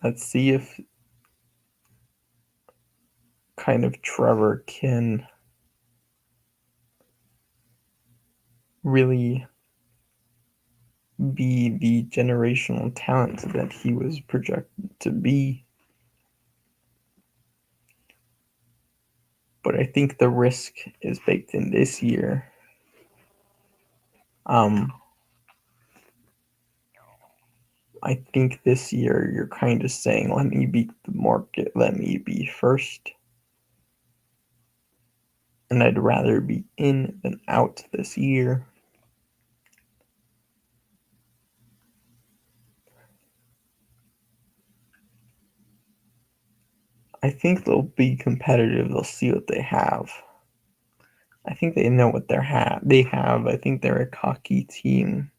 Let's see if kind of Trevor can really be the generational talent that he was projected to be. But I think the risk is baked in this year. I think this year you're kind of saying, let me beat the market, let me be first. And I'd rather be in than out this year. I think they'll be competitive. They'll see what they have. I think they know what they have. I think they're a cocky team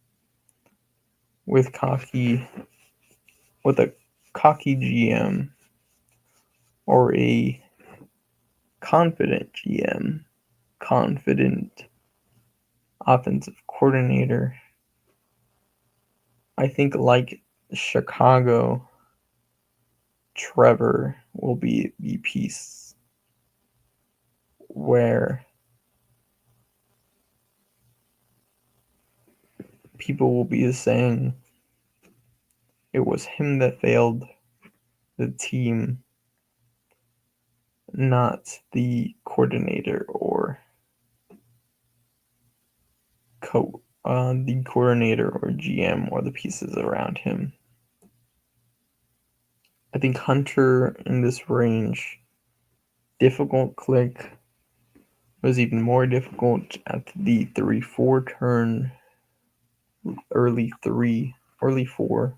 with a cocky GM or a confident GM, confident offensive coordinator. I think like Chicago, Trevor will be the piece where people will be saying it was him that failed the team, not the coordinator or the coordinator or GM or the pieces around him. I think Hunter in this range, difficult click, was even more difficult at the 3-4 turn, early 4.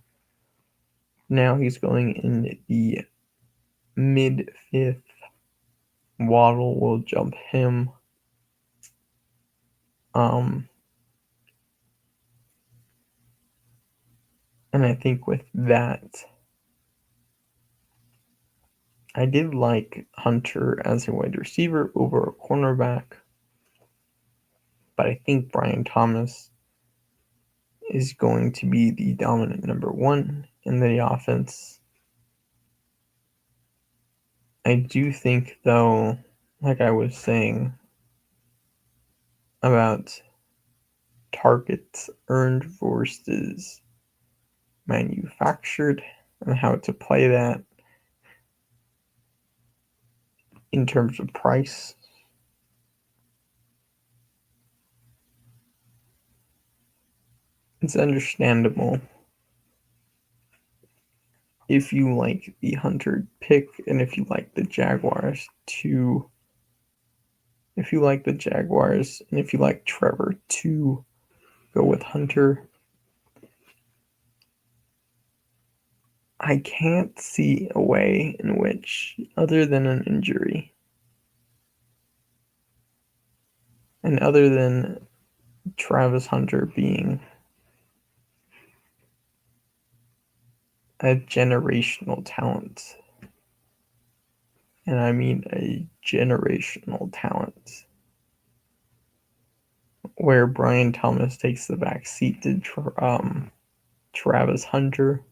Now he's going in the mid 5th. Waddle will jump him. And I think with that, I did like Hunter as a wide receiver over a cornerback, but I think Brian Thomas is going to be the dominant number 1 in the offense. I do think, though, like I was saying about targets earned versus manufactured and how to play that in terms of price. It's understandable if you like the Hunter pick and if you like the Jaguars and if you like Trevor to go with Hunter. I can't see a way in which, other than an injury, and other than Travis Hunter being a generational talent, and I mean a generational talent, where Brian Thomas takes the back seat to Travis Hunter.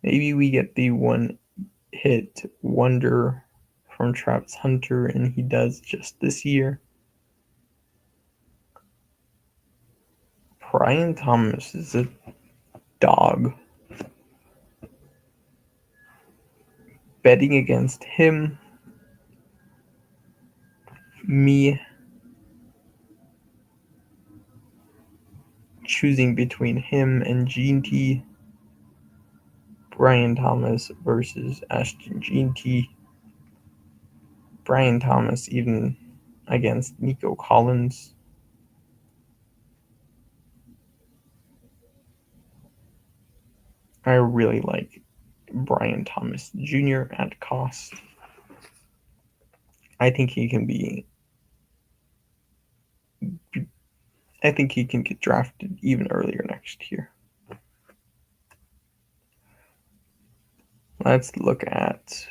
Maybe we get the one-hit wonder from Travis Hunter, and he does just this year. Brian Thomas is a dog. Betting against him, me choosing between him and Gene T, Brian Thomas versus Ashton Gene T, Brian Thomas even against Nico Collins. I really like Brian Thomas Jr. at cost. I think he can get drafted even earlier next year. Let's look at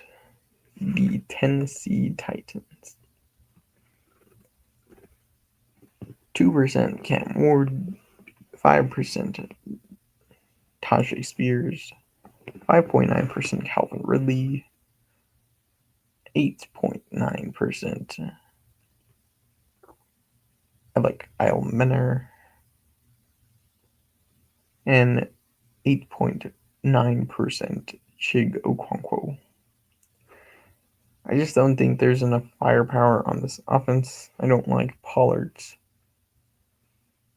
the Tennessee Titans. 2% Cam Ward, 5% Tajay Spears, 5.9% Calvin Ridley, 8.9% I like Isle Menor, and 8.9% Chig Okonkwo. I just don't think there's enough firepower on this offense. I don't like Pollard's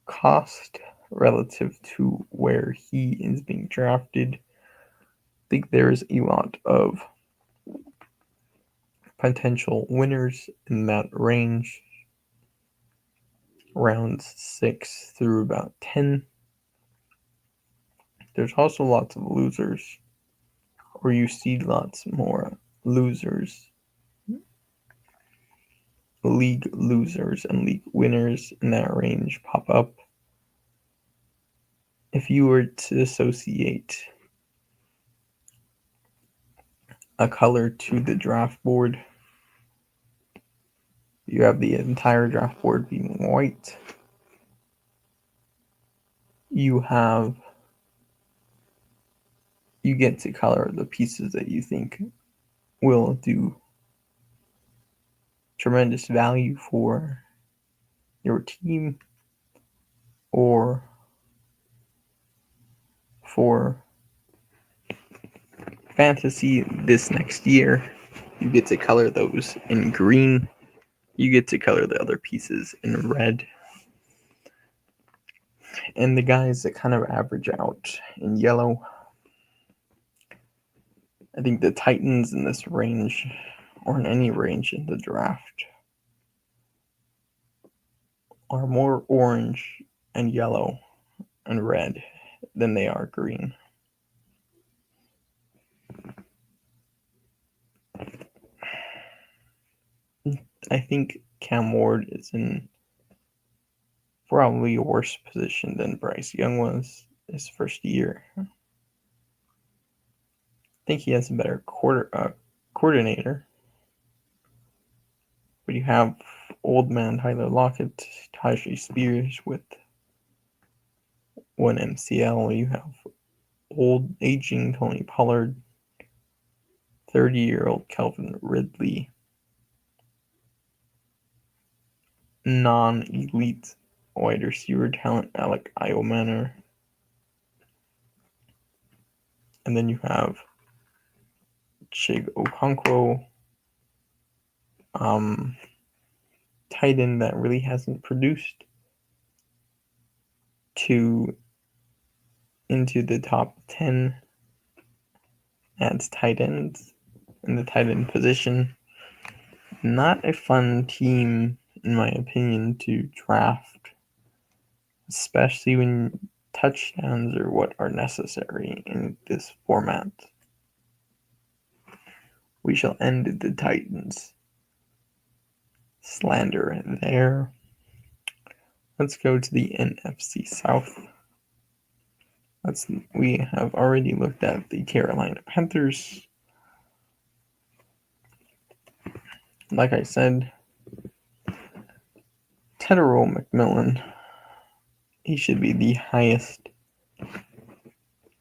cost relative to where he is being drafted. I think there's a lot of potential winners in that range, rounds 6 through about 10. There's also lots of losers, or you see lots more losers, league losers and league winners in that range pop up. If you were to associate a color to the draft board, you have the entire draft board being white. You get to color the pieces that you think will do tremendous value for your team or for fantasy this next year. You get to color those in green. You get to color the other pieces in red. And the guys that kind of average out in yellow. I think the Titans in this range, or in any range in the draft, are more orange and yellow and red than they are green. I think Cam Ward is in probably a worse position than Bryce Young was his first year. I think he has a better coordinator. But you have old man Tyler Lockett, Tajay Spears with one MCL. You have old aging Tony Pollard, 30-year-old Calvin Ridley, non-elite wide receiver talent Alec Isle Menor. And then you have Chig Okonkwo, tight end that really hasn't produced into the top 10 as tight ends in the tight end position. Not a fun team, in my opinion, to draft, especially when touchdowns are what are necessary in this format. We shall end the Titans slander there. Let's go to the NFC South. We have already looked at the Carolina Panthers. Like I said, Tedero McMillan, he should be the highest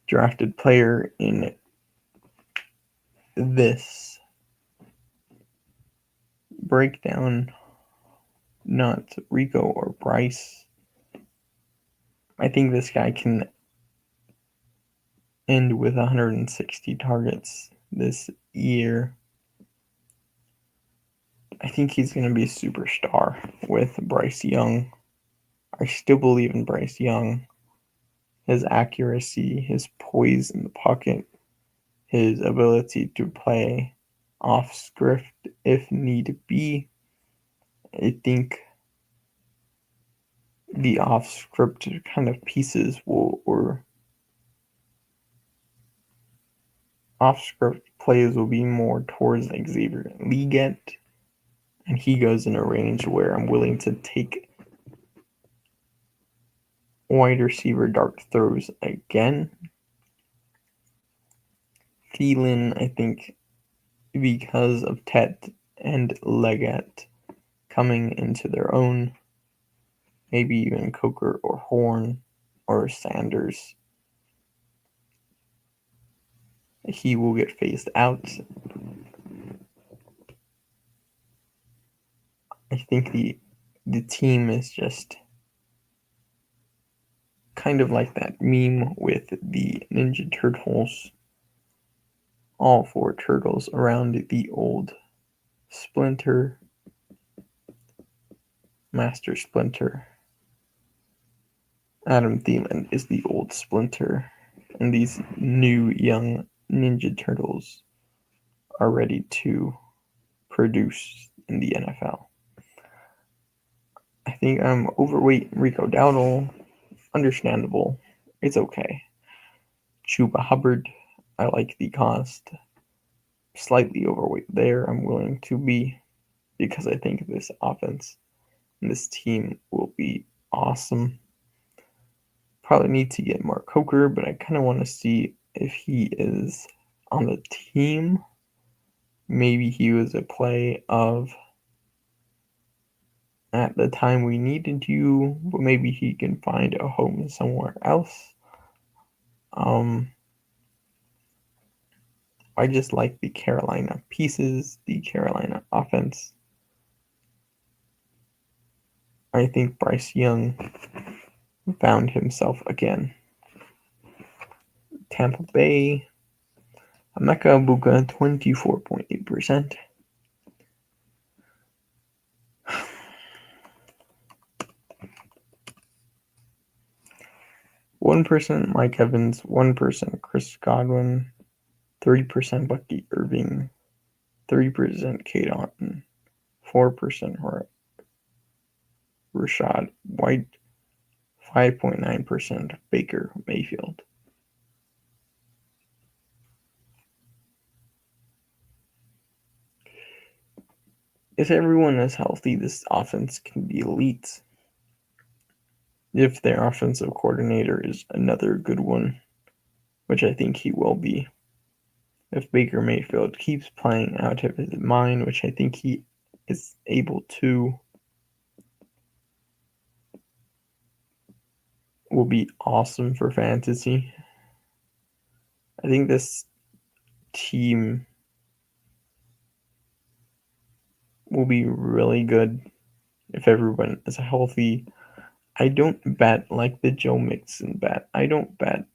drafted player in this breakdown, not Rico or Bryce. I think this guy can end with 160 targets this year. I think he's going to be a superstar with Bryce Young. I still believe in Bryce Young. His accuracy, his poise in the pocket, his ability to play off script if need be. I think the off script kind of pieces or off script plays will be more towards like Xavier Leggett, and he goes in a range where I'm willing to take wide receiver dart throws again. Thielen, I think, because of Tet and Leggett coming into their own, maybe even Coker or Horn or Sanders. He will get phased out. I think the team is just kind of like that meme with the Ninja Turtles, all four turtles around the old Splinter, Master Splinter. Adam Thielen is the old Splinter, and these new young Ninja Turtles are ready to produce in the NFL. I think I'm overweight Rico Dowdle. Understandable. It's okay. Chuba Hubbard. I like the cost. Slightly overweight there. I'm willing to be because I think this offense and this team will be awesome. Probably need to get Mark Coker, but I kind of want to see if he is on the team. Maybe he was a play of at the time we needed you, but maybe he can find a home somewhere else. I just like the Carolina pieces, the Carolina offense. I think Bryce Young found himself again. Tampa Bay, Emeka Egbuka, 24.8%. 1% Mike Evans, 1% Chris Godwin, 3% Bucky Irving, 3% Kate Otten, 4% Rashad White, 5.9% Baker Mayfield. If everyone is healthy, this offense can be elite. If their offensive coordinator is another good one, which I think he will be. If Baker Mayfield keeps playing out of his mind, which I think he is able to, will be awesome for fantasy. I think this team will be really good if everyone is healthy. I don't bet like the Joe Mixon bet. I don't bet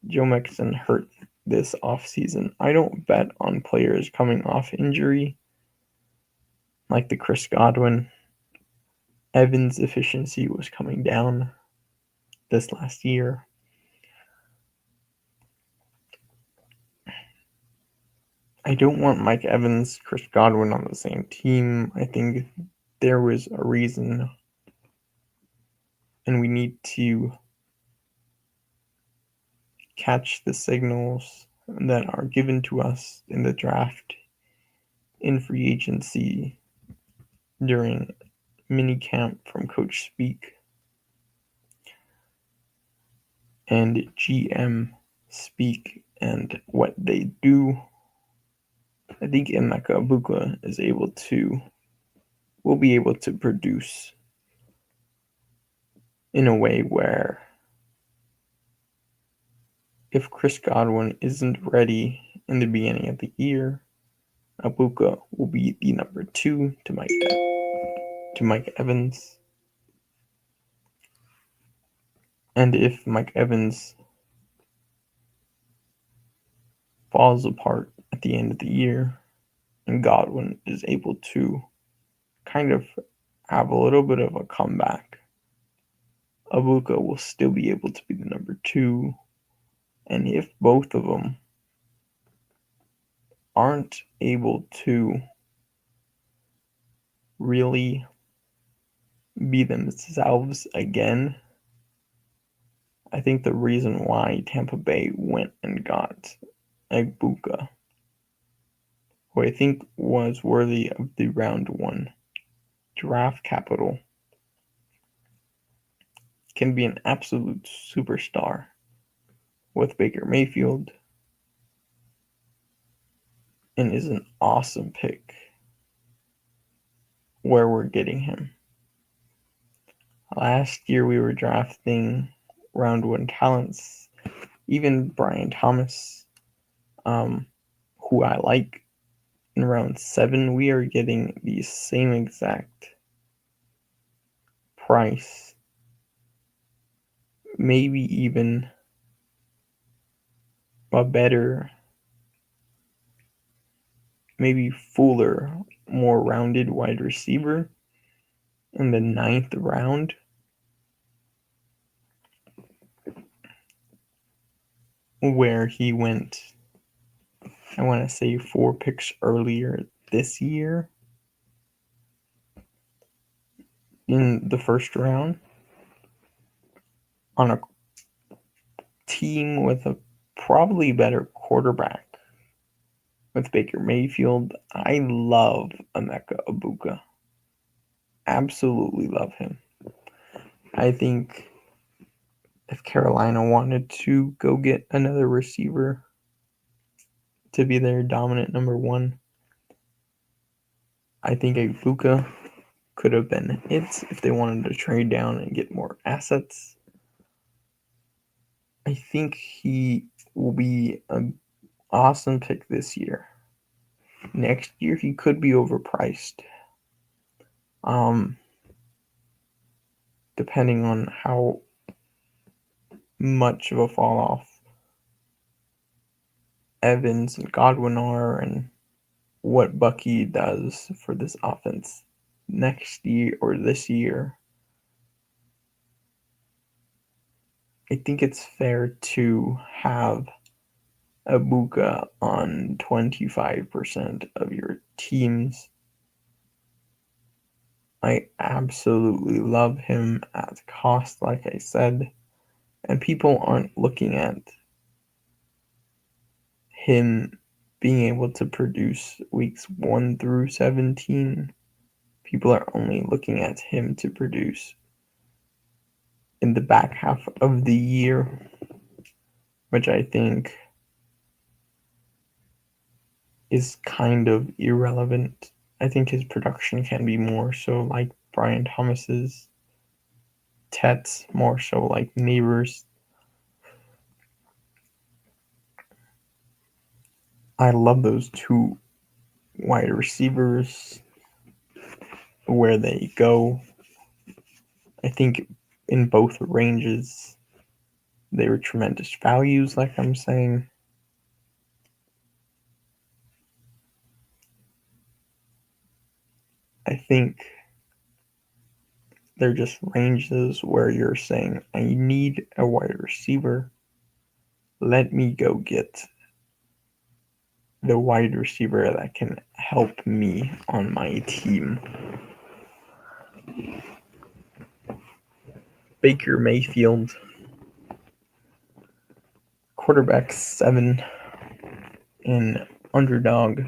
Joe Mixon hurt this offseason. I don't bet on players coming off injury like the Chris Godwin. Evans' efficiency was coming down this last year. I don't want Mike Evans, Chris Godwin on the same team. I think there was a reason, and we need to catch the signals that are given to us in the draft, in free agency, during mini camp from Coach Speak, and GM Speak, and what they do. I think Emeka Egbuka will be able to produce in a way where if Chris Godwin isn't ready in the beginning of the year, Egbuka will be the number 2 to Mike Evans. And if Mike Evans falls apart at the end of the year and Godwin is able to kind of have a little bit of a comeback, Egbuka will still be able to be the number 2. And if both of them aren't able to really be themselves again, I think the reason why Tampa Bay went and got Egbuka, who I think was worthy of the round 1 draft capital, can be an absolute superstar with Baker Mayfield, and is an awesome pick where we're getting him. Last year we were drafting round one talents, even Brian Thomas, um, who I like, in round 7. We are getting the same exact price, maybe even a better, maybe fuller, more rounded wide receiver in the 9th round. Where he went, I want to say 4 picks earlier this year in the first round on a team with a probably better quarterback with Baker Mayfield. I love Emeka Egbuka. Absolutely love him. I think if Carolina wanted to go get another receiver to be their dominant number one, I think Egbuka could have been it if they wanted to trade down and get more assets. I think he will be an awesome pick this year. Next year he could be overpriced. Depending on how much of a fall off Evans and Godwin are and what Bucky does for this offense next year or this year. I think it's fair to have Egbuka on 25% of your teams. I absolutely love him at cost, like I said, and people aren't looking at him being able to produce weeks 1 through 17. People are only looking at him to produce in the back half of the year, which I think is kind of irrelevant. I think his production can be more so like Brian Thomas's, Tet's more so like Neighbors. I love those two wide receivers, where they go. I think in both ranges, they were tremendous values, like I'm saying. I think they're just ranges where you're saying, I need a wide receiver. Let me go get the wide receiver that can help me on my team. Baker Mayfield, quarterback 7 in Underdog.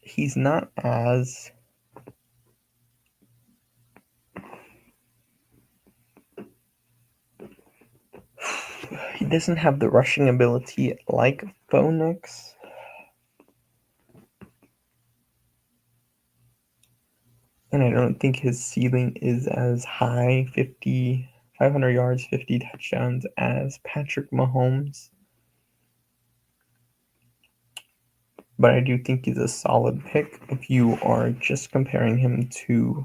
He's not as he doesn't have the rushing ability like Phoenix. And I don't think his ceiling is as high, 500 yards, 50 touchdowns, as Patrick Mahomes. But I do think he's a solid pick if you are just comparing him to,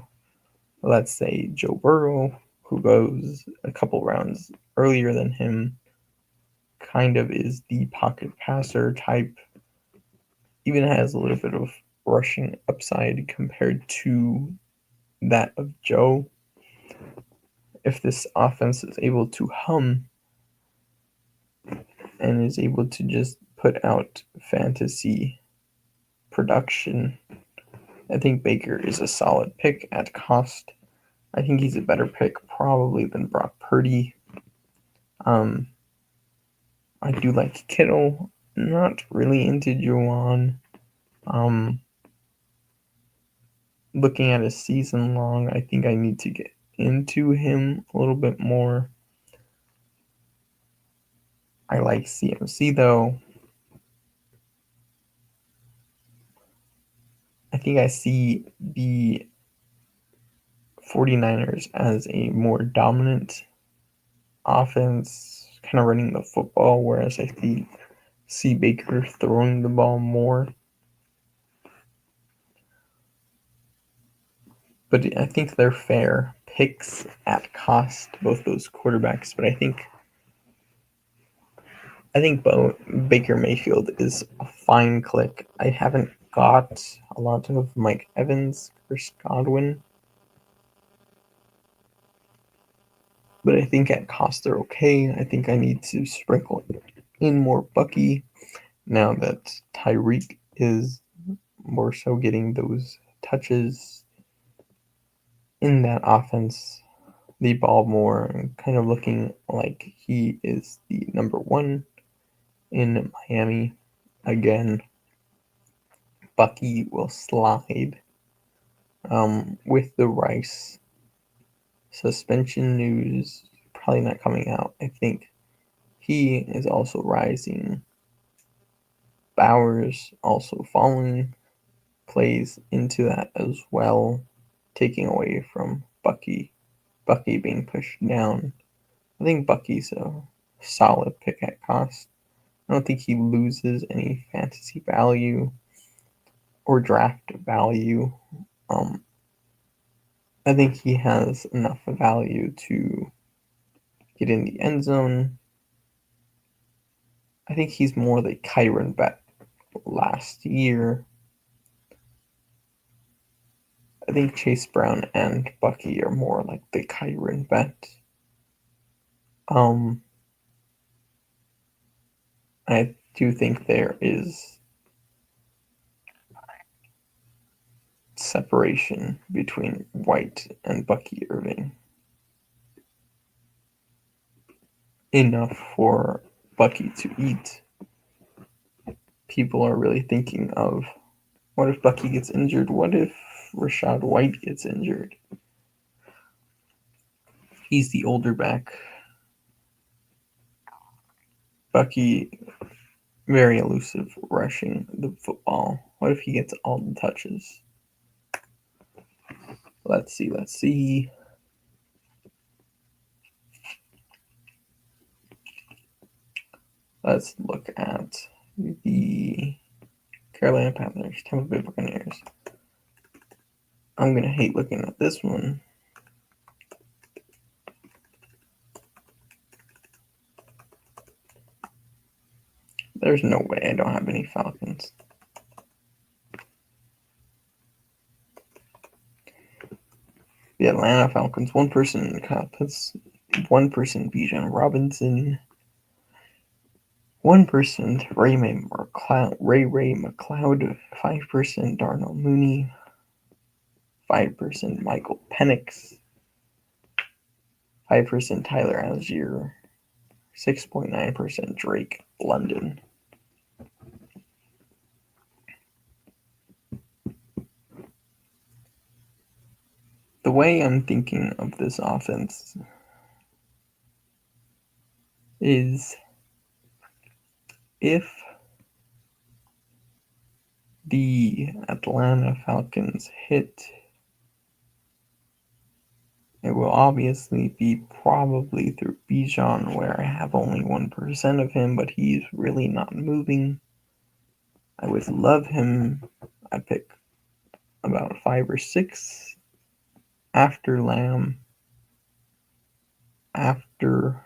let's say, Joe Burrow, who goes a couple rounds earlier than him, kind of is the pocket passer type, even has a little bit of rushing upside compared to that of Joe. If this offense is able to hum and is able to just put out fantasy production, I think Baker is a solid pick at cost. I think he's a better pick probably than Brock Purdy. I do like Kittle. Not really into Juwan. Looking at his season long, I think I need to get into him a little bit more. I like CMC though. I think I see the 49ers as a more dominant offense, kind of running the football, whereas I see Baker throwing the ball more. But I think they're fair picks at cost, both those quarterbacks. But I think Baker Mayfield is a fine click. I haven't got a lot of Mike Evans, Chris Godwin, but I think at cost they're okay. I think I need to sprinkle in more Bucky now that Tyreek is more so getting those touches in that offense, the ball more, and kind of looking like he is the number one in Miami. Again, Bucky will slide with the Rice suspension news probably not coming out. I think he is also rising. Bowers also falling plays into that as well, taking away from Bucky. Bucky being pushed down. I think Bucky's a solid pick at cost. I don't think he loses any fantasy value or draft value. Um, I think he has enough value to get in the end zone. I think he's more the Kyron bet last year. I think Chase Brown and Bucky are more like the Kyron bet. I do think there is separation between White and Bucky Irving. Enough for Bucky to eat. People are really thinking of, what if Bucky gets injured? What if Rachaad White gets injured? He's the older back. Bucky, very elusive rushing the football. What if he gets all the touches? Let's see. Let's look at the Carolina Panthers, Tampa Bay Buccaneers. I'm going to hate looking at this one. There's no way I don't have any Falcons. The Atlanta Falcons, one person puts one person Bijan Robinson, one person Ray McLeod, 5% Darnell Mooney, 5% Michael Penix, 5% Tyler Algier, 6.9% Drake London. The way I'm thinking of this offense is if the Atlanta Falcons hit, it will obviously be probably through Bijan, where I have only 1% of him, but he's really not moving. I would love him. I'd pick about 5 or 6 after Lamb, after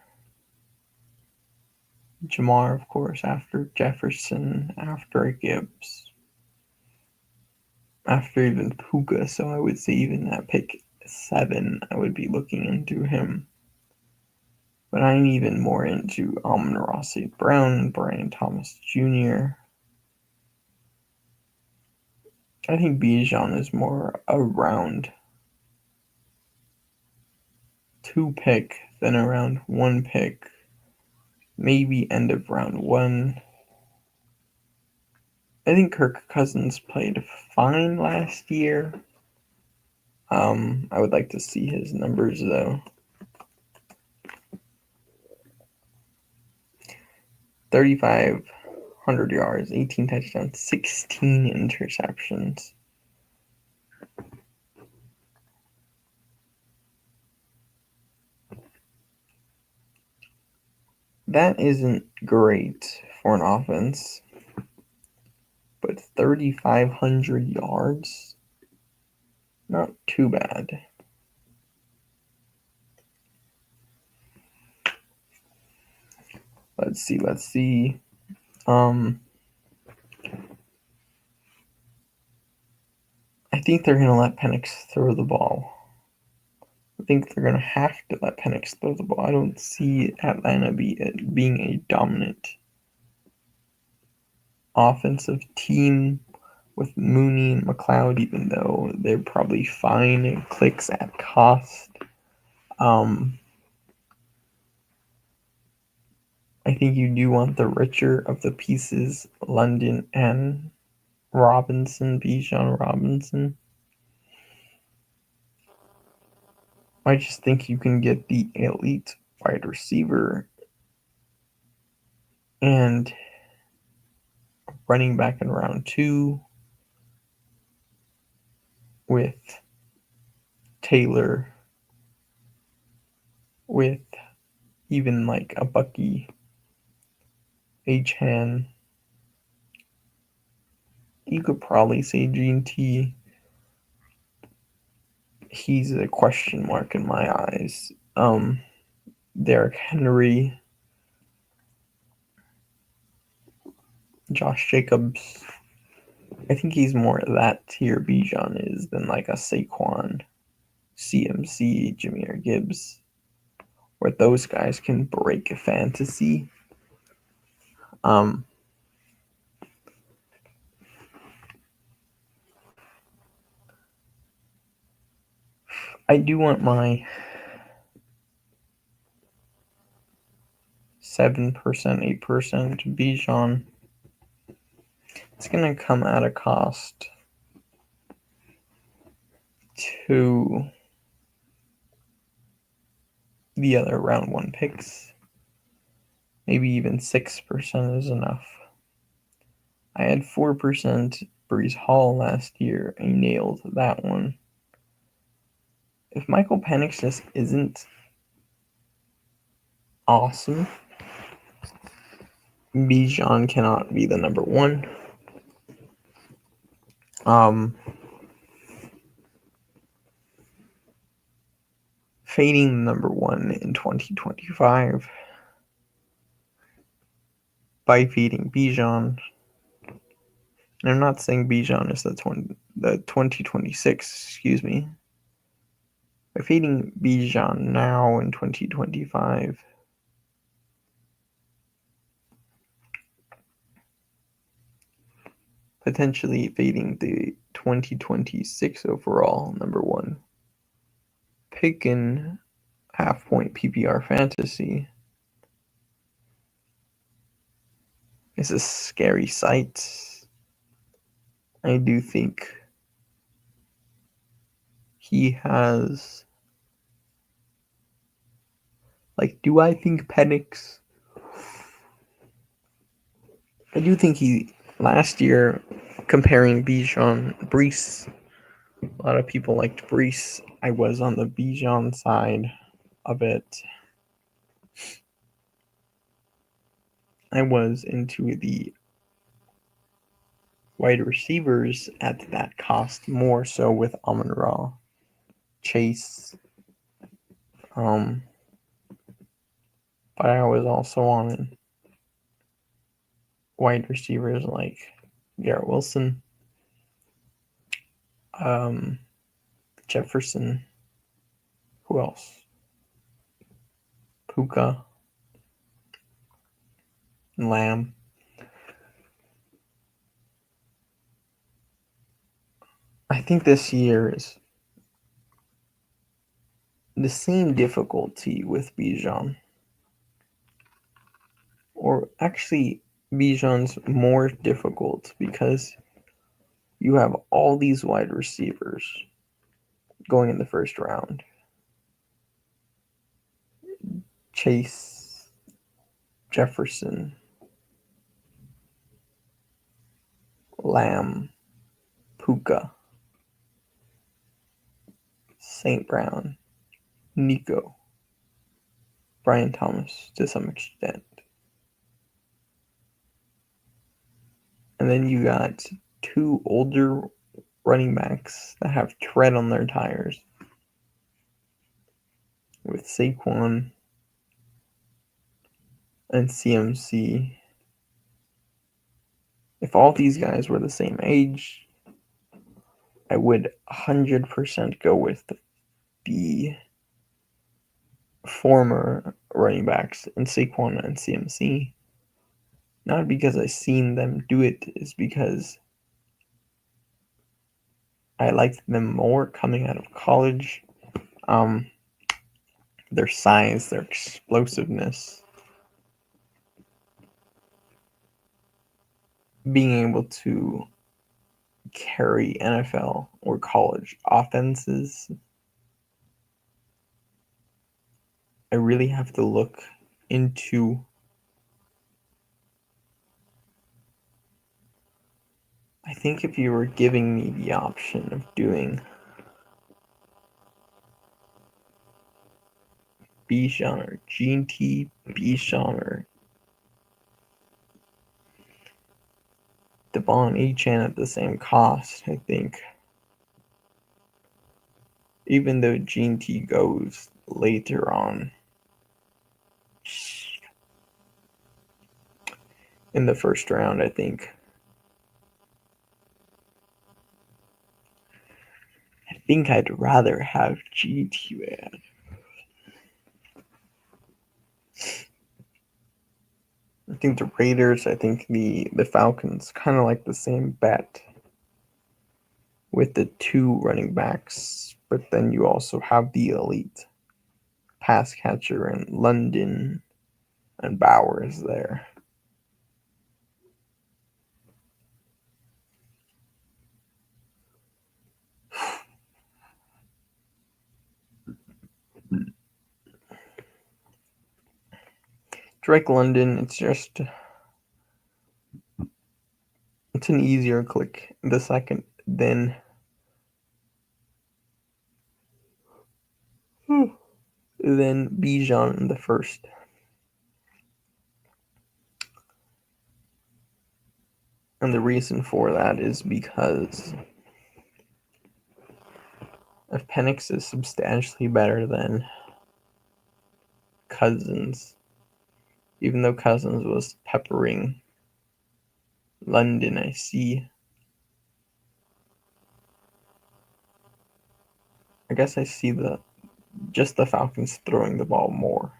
Jamar, of course, after Jefferson, after Gibbs, after even Puka. So I would say even at pick 7, I would be looking into him. But I'm even more into Amon-Ra St. Brown, Brian Thomas Jr. I think Bijan is more around 2 pick than around 1 pick. Maybe end of round 1. I think Kirk Cousins played fine last year. I would like to see his numbers though. 3,500 yards, 18 touchdowns, 16 interceptions. That isn't great for an offense, but 3,500 yards, not too bad. Let's see. I think they're going to let Penix throw the ball. I think they're going to have to let Penix throw the ball. I don't see Atlanta being a dominant offensive team with Mooney and McLeod, even though they're probably fine and clicks at cost. I think you do want the richer of the pieces, London and Bijan Robinson. I just think you can get the elite wide receiver and running back in round 2 with Taylor, with even like a Bucky, H-Han. You could probably say Gene T. He's a question mark in my eyes. Derrick Henry, Josh Jacobs. I think he's more that tier Bijan is than like a Saquon, CMC, Jahmyr Gibbs, where those guys can break a fantasy. I do want my 7%, 8% Bijan. It's going to come at a cost to the other round 1 picks. Maybe even 6% is enough. I had 4% Brees Hall last year and nailed that one. If Michael Penix just isn't awesome, Bijan cannot be the number 1. Fading number 1 in 2025 by fading Bijan. And I'm not saying Bijan is the 2026, excuse me. By fading Bijan now in 2025, potentially fading the 2026 overall number 1 pick in half-point PPR fantasy is a scary sight. I do think he has, do I think Penix? I do think last year, comparing Bijan, Brees, a lot of people liked Brees. I was on the Bijan side of it. I was into the wide receivers at that cost more so with Amon-Ra, Chase. But I was also on wide receivers like Garrett Wilson, Jefferson. Who else? Puka, Lamb. I think this year is the same difficulty with Bijan. Or actually, Bijan's more difficult because you have all these wide receivers going in the first round. Chase, Jefferson, Lamb, Puka, St. Brown, Nico, Brian Thomas to some extent. And then you got two older running backs that have tread on their tires with Saquon and CMC. If all these guys were the same age, I would 100% go with the former running backs in Saquon and CMC. Not because I've seen them do it, is because I liked them more coming out of college. Their size, their explosiveness, being able to carry NFL or college offenses. I really have to look into I think if you were giving me the option of doing Bijan or GT Bijan or Devon Achane at the same cost, I think. Even though GT goes later on in the first round, I think I'd rather have GT, man. I think the Raiders, I think the Falcons, kind of like the same bet with the two running backs, but then you also have the elite pass catcher in London and Bowers there. Drake London, it's an easier click in the second than Bijan in the first. And the reason for that is because if Penix is substantially better than Cousins, even though Cousins was peppering London, I guess I see the Falcons throwing the ball more.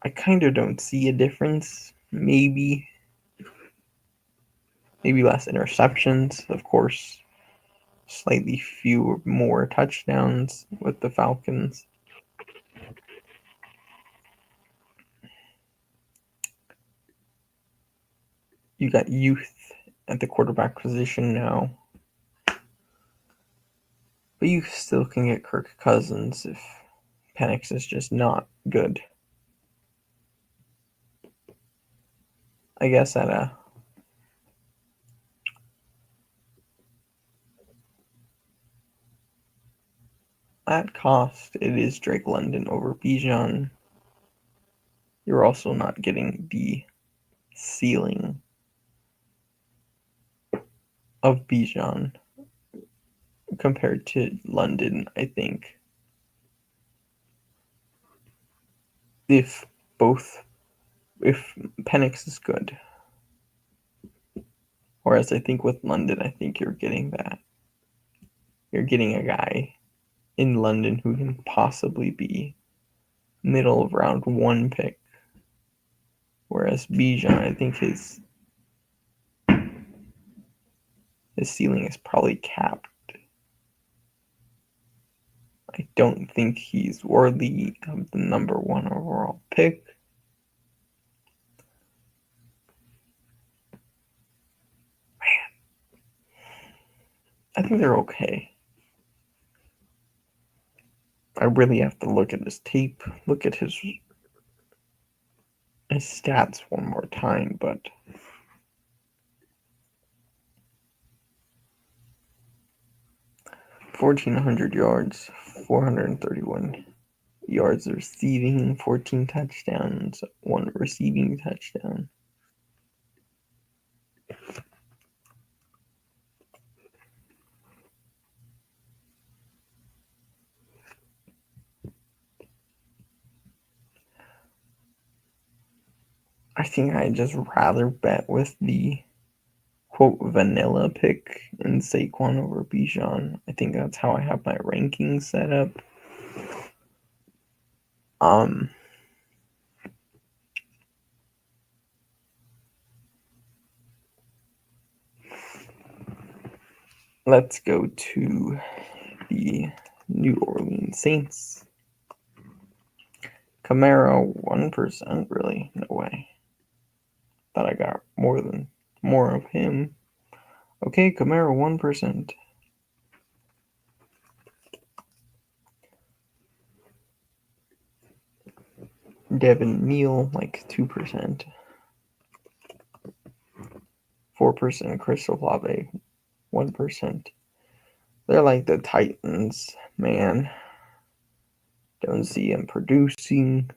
I kind of don't see a difference. Maybe less interceptions, of course. Slightly fewer more touchdowns with the Falcons. You got youth at the quarterback position now. But you still can get Kirk Cousins if Penix is just not good. I guess at cost, it is Drake London over Bijan. You're also not getting the ceiling of Bijan compared to London, I think. If Penix is good. Whereas I think with London, I think you're getting that. You're getting a guy in London who can possibly be middle of round 1 pick. Whereas Bijan, I think his ceiling is probably capped. I don't think he's worthy of the number 1 overall pick. Man, I think they're okay. I really have to look at his tape, look at his stats one more time, but 1,400 yards, 431 yards receiving, 14 touchdowns, 1 receiving touchdown. I think I'd just rather bet with the quote vanilla pick in Saquon over Bijan. I think that's how I have my rankings set up. Let's go to the New Orleans Saints. Camaro 1%, really? No way. Thought I got more of him. Okay, Camaro 1%. Devin Neal like 2%. 4% Chris Olave 1%. They're like the Titans, man. Don't see him producing.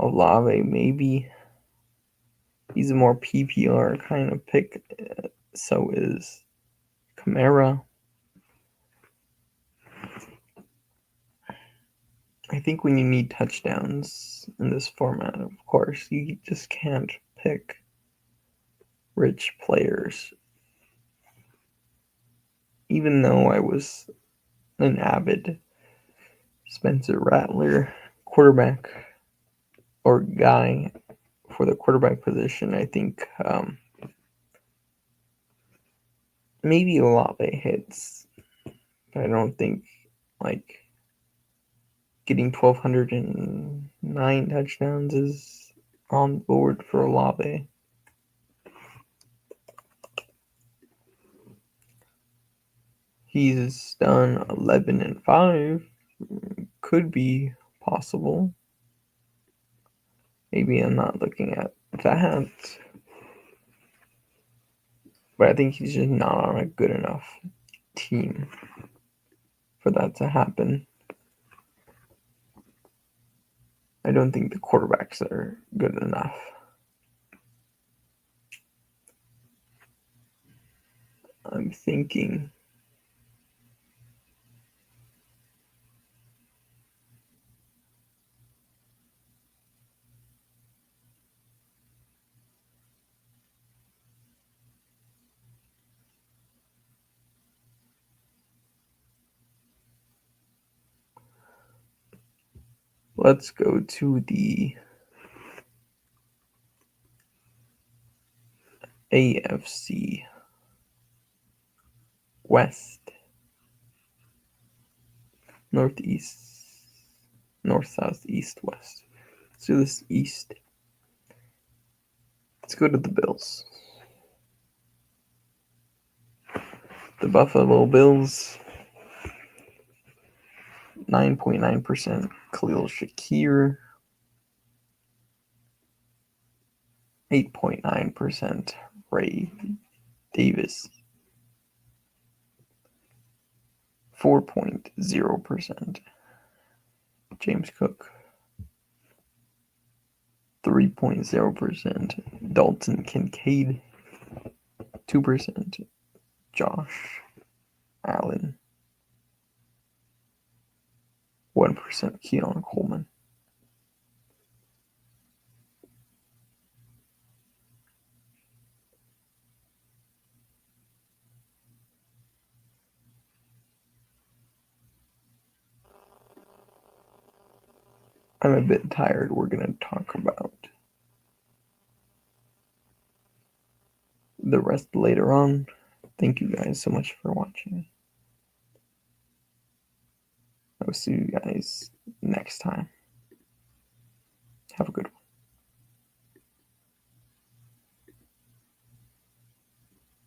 Olave maybe. He's a more PPR kind of pick. So is Kamara. I think when you need touchdowns in this format, of course, you just can't pick rich players. Even though I was an avid Spencer Rattler quarterback or guy for the quarterback position, I think maybe Olave hits, but I don't think like getting 1,209 touchdowns is on board for Olave. He's done 11-5. Could be possible. Maybe I'm not looking at that. But I think he's just not on a good enough team for that to happen. I don't think the quarterbacks are good enough. I'm thinking let's go to the AFC West. Northeast, north, south, east, west. Let's do this east. Let's go to the Bills. The Buffalo Bills, 9.9%. Khalil Shakir, 8.9%. Ray Davis, 4.0%. James Cook, 3.0%. Dalton Kincaid, 2%. Josh Allen, 1%. Keon Coleman. I'm a bit tired. We're going to talk about the rest later on. Thank you guys so much for watching. I will see you guys next time. Have a good one.